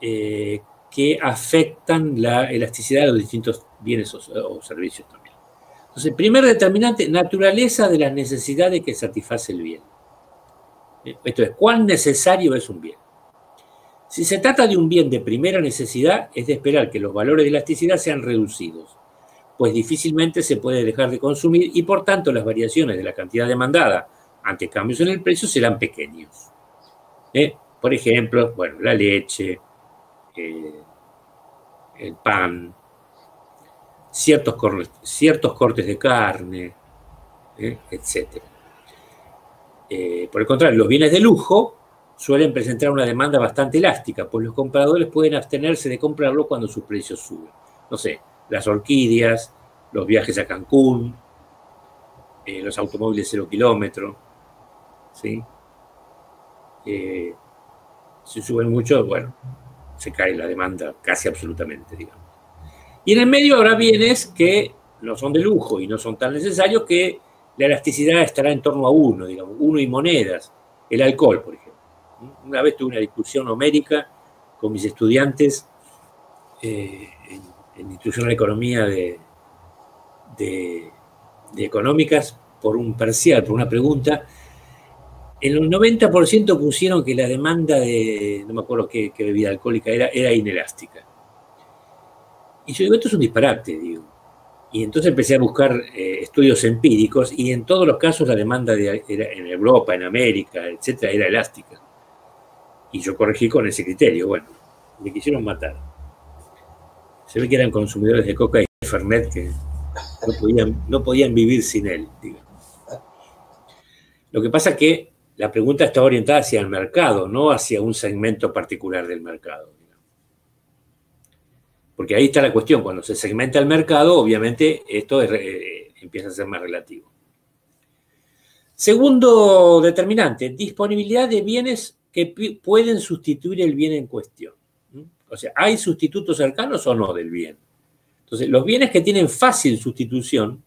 que afectan la elasticidad de los distintos bienes o servicios también. Entonces, el primer determinante, naturaleza de las necesidades que satisface el bien. Esto es, ¿cuán necesario es un bien? Si se trata de un bien de primera necesidad, es de esperar que los valores de elasticidad sean reducidos, pues difícilmente se puede dejar de consumir y, por tanto, las variaciones de la cantidad demandada ante cambios en el precio serán pequeños. Por ejemplo, bueno, la leche, el pan, ciertos cortes de carne, etc. Por el contrario, los bienes de lujo suelen presentar una demanda bastante elástica, pues los compradores pueden abstenerse de comprarlo cuando sus precios suben. No sé, las orquídeas, los viajes a Cancún, los automóviles 0 kilómetro, ¿sí? Si suben mucho, bueno, se cae la demanda casi absolutamente, digamos. Y en el medio habrá bienes que no son de lujo y no son tan necesarios, que la elasticidad estará en torno a 1, digamos, 1 y monedas. El alcohol, por ejemplo. Una vez tuve una discusión homérica con mis estudiantes en instrucción en economía de económicas por un parcial, por una pregunta. En el 90% pusieron que la demanda de, no me acuerdo qué bebida alcohólica era inelástica. Y yo digo, esto es un disparate, digo. Y entonces empecé a buscar estudios empíricos y en todos los casos la demanda en Europa, en América, etcétera, era elástica. Y yo corregí con ese criterio. Bueno, me quisieron matar. Se ve que eran consumidores de coca y Fernet que no podían vivir sin él, digamos. Lo que pasa es que la pregunta está orientada hacia el mercado, no hacia un segmento particular del mercado. Porque ahí está la cuestión, cuando se segmenta el mercado, obviamente esto empieza a ser más relativo. Segundo determinante, disponibilidad de bienes que pueden sustituir el bien en cuestión. O sea, ¿hay sustitutos cercanos o no del bien? Entonces, los bienes que tienen fácil sustitución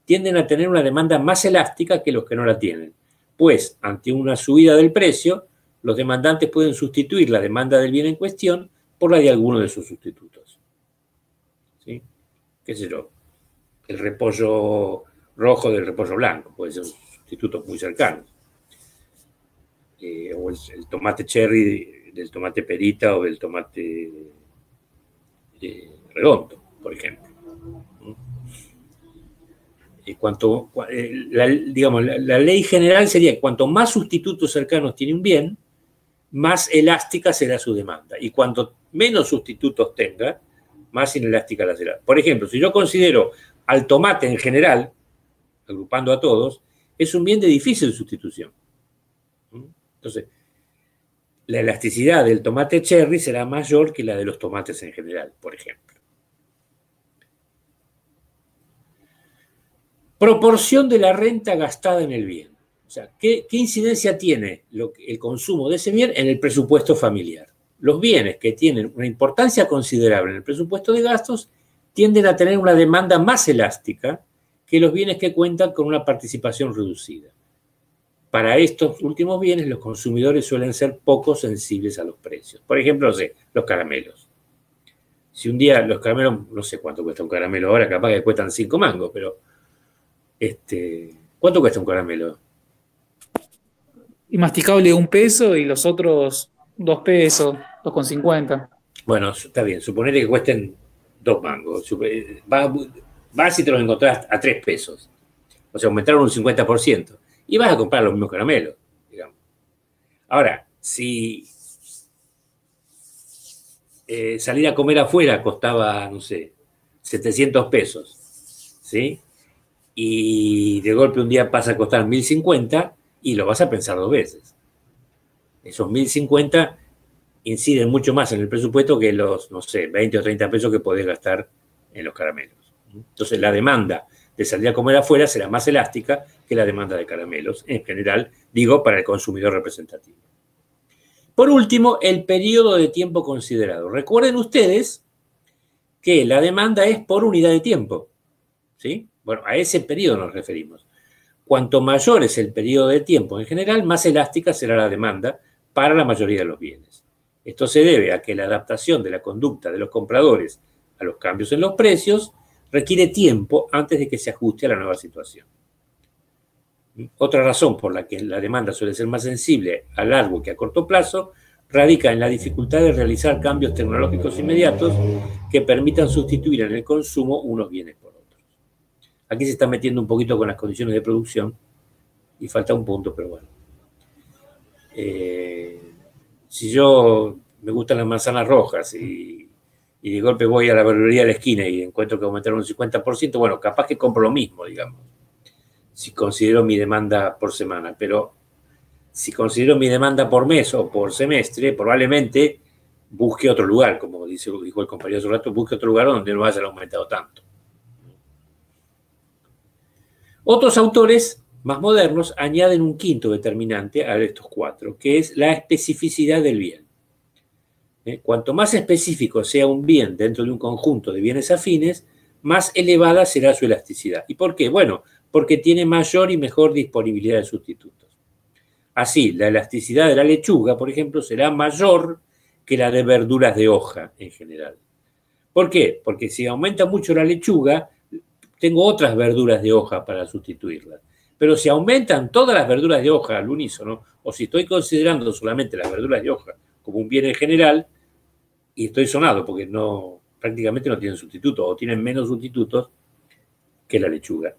tienden a tener una demanda más elástica que los que no la tienen. Pues, ante una subida del precio, los demandantes pueden sustituir la demanda del bien en cuestión por la de alguno de sus sustitutos. ¿Sí? ¿Qué sé yo? El repollo rojo del repollo blanco, puede ser sustitutos muy cercanos. O el tomate cherry del tomate perita o del tomate redondo, por ejemplo. La ley general sería que cuanto más sustitutos cercanos tiene un bien, más elástica será su demanda. Y cuanto menos sustitutos tenga, más inelástica la será. Por ejemplo, si yo considero al tomate en general, agrupando a todos, es un bien de difícil sustitución. Entonces, la elasticidad del tomate cherry será mayor que la de los tomates en general, por ejemplo. Proporción de la renta gastada en el bien. O sea, ¿qué incidencia tiene el consumo de ese bien en el presupuesto familiar? Los bienes que tienen una importancia considerable en el presupuesto de gastos tienden a tener una demanda más elástica que los bienes que cuentan con una participación reducida. Para estos últimos bienes, los consumidores suelen ser poco sensibles a los precios. Por ejemplo, no sé, los caramelos. Si un día los caramelos, no sé cuánto cuesta un caramelo ahora, capaz que cuestan 5 mangos, pero ¿cuánto cuesta un caramelo? Y masticable 1 peso y los otros 2 pesos, 2,50. Bueno, está bien, suponete que cuesten 2 mangos. Vas y te los encontrás a 3 pesos. O sea, aumentaron un 50%. Y vas a comprar los mismos caramelos, digamos. Ahora, si salir a comer afuera costaba, no sé, 700 pesos, ¿sí? Y de golpe un día pasa a costar 1.050 y lo vas a pensar 2 veces. Esos 1.050 inciden mucho más en el presupuesto que los, no sé, 20 o 30 pesos que podés gastar en los caramelos. Entonces, la demanda de salir a comer afuera será más elástica que la demanda de caramelos, en general, digo, para el consumidor representativo. Por último, el periodo de tiempo considerado. Recuerden ustedes que la demanda es por unidad de tiempo, ¿sí? Bueno, a ese periodo nos referimos. Cuanto mayor es el periodo de tiempo en general, más elástica será la demanda para la mayoría de los bienes. Esto se debe a que la adaptación de la conducta de los compradores a los cambios en los precios requiere tiempo antes de que se ajuste a la nueva situación. Otra razón por la que la demanda suele ser más sensible a largo que a corto plazo radica en la dificultad de realizar cambios tecnológicos inmediatos que permitan sustituir en el consumo unos bienes por otros. Aquí se está metiendo un poquito con las condiciones de producción y falta un punto, pero bueno. Si yo me gustan las manzanas rojas y de golpe voy a la verdulería de la esquina y encuentro que aumentaron un 50%, bueno, capaz que compro lo mismo, digamos, si considero mi demanda por semana. Pero si considero mi demanda por mes o por semestre, probablemente busque otro lugar, como dijo el compañero hace un rato, busque otro lugar donde no haya aumentado tanto. Otros autores más modernos añaden un quinto determinante a estos 4, que es la especificidad del bien. Cuanto más específico sea un bien dentro de un conjunto de bienes afines, más elevada será su elasticidad. ¿Y por qué? Bueno, porque tiene mayor y mejor disponibilidad de sustitutos. Así, la elasticidad de la lechuga, por ejemplo, será mayor que la de verduras de hoja en general. ¿Por qué? Porque si aumenta mucho la lechuga, tengo otras verduras de hoja para sustituirlas. Pero si aumentan todas las verduras de hoja al unísono, o si estoy considerando solamente las verduras de hoja como un bien en general, y estoy sonado porque prácticamente no tienen sustitutos o tienen menos sustitutos que la lechuga.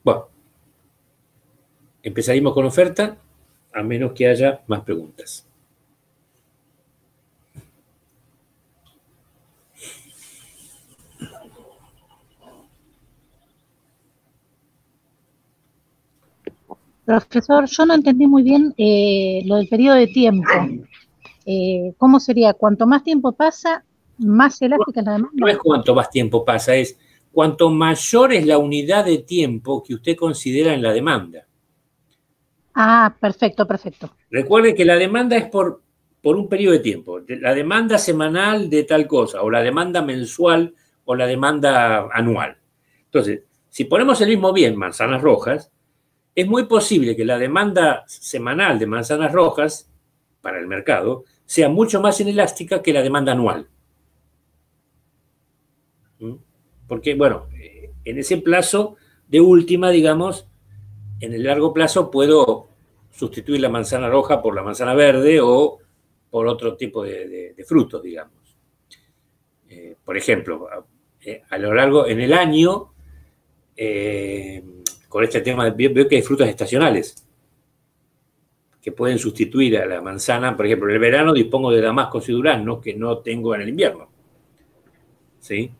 Bueno, empezaremos con oferta, a menos que haya más preguntas. Profesor, yo no entendí muy bien lo del periodo de tiempo. ¿Cómo sería? ¿Cuanto más tiempo pasa, más elástica es la demanda? No es cuanto más tiempo pasa, es cuanto mayor es la unidad de tiempo que usted considera en la demanda. Ah, perfecto, perfecto. Recuerde que la demanda es por un periodo de tiempo. La demanda semanal de tal cosa, o la demanda mensual, o la demanda anual. Entonces, si ponemos el mismo bien, manzanas rojas, es muy posible que la demanda semanal de manzanas rojas para el mercado sea mucho más inelástica que la demanda anual. Porque, bueno, en ese plazo de última, digamos, en el largo plazo puedo sustituir la manzana roja por la manzana verde o por otro tipo de frutos, digamos. Por ejemplo, a lo largo, en el año, con este tema, veo que hay frutas estacionales que pueden sustituir a la manzana. Por ejemplo, en el verano dispongo de damascos y duraznos que no tengo en el invierno. ¿Sí?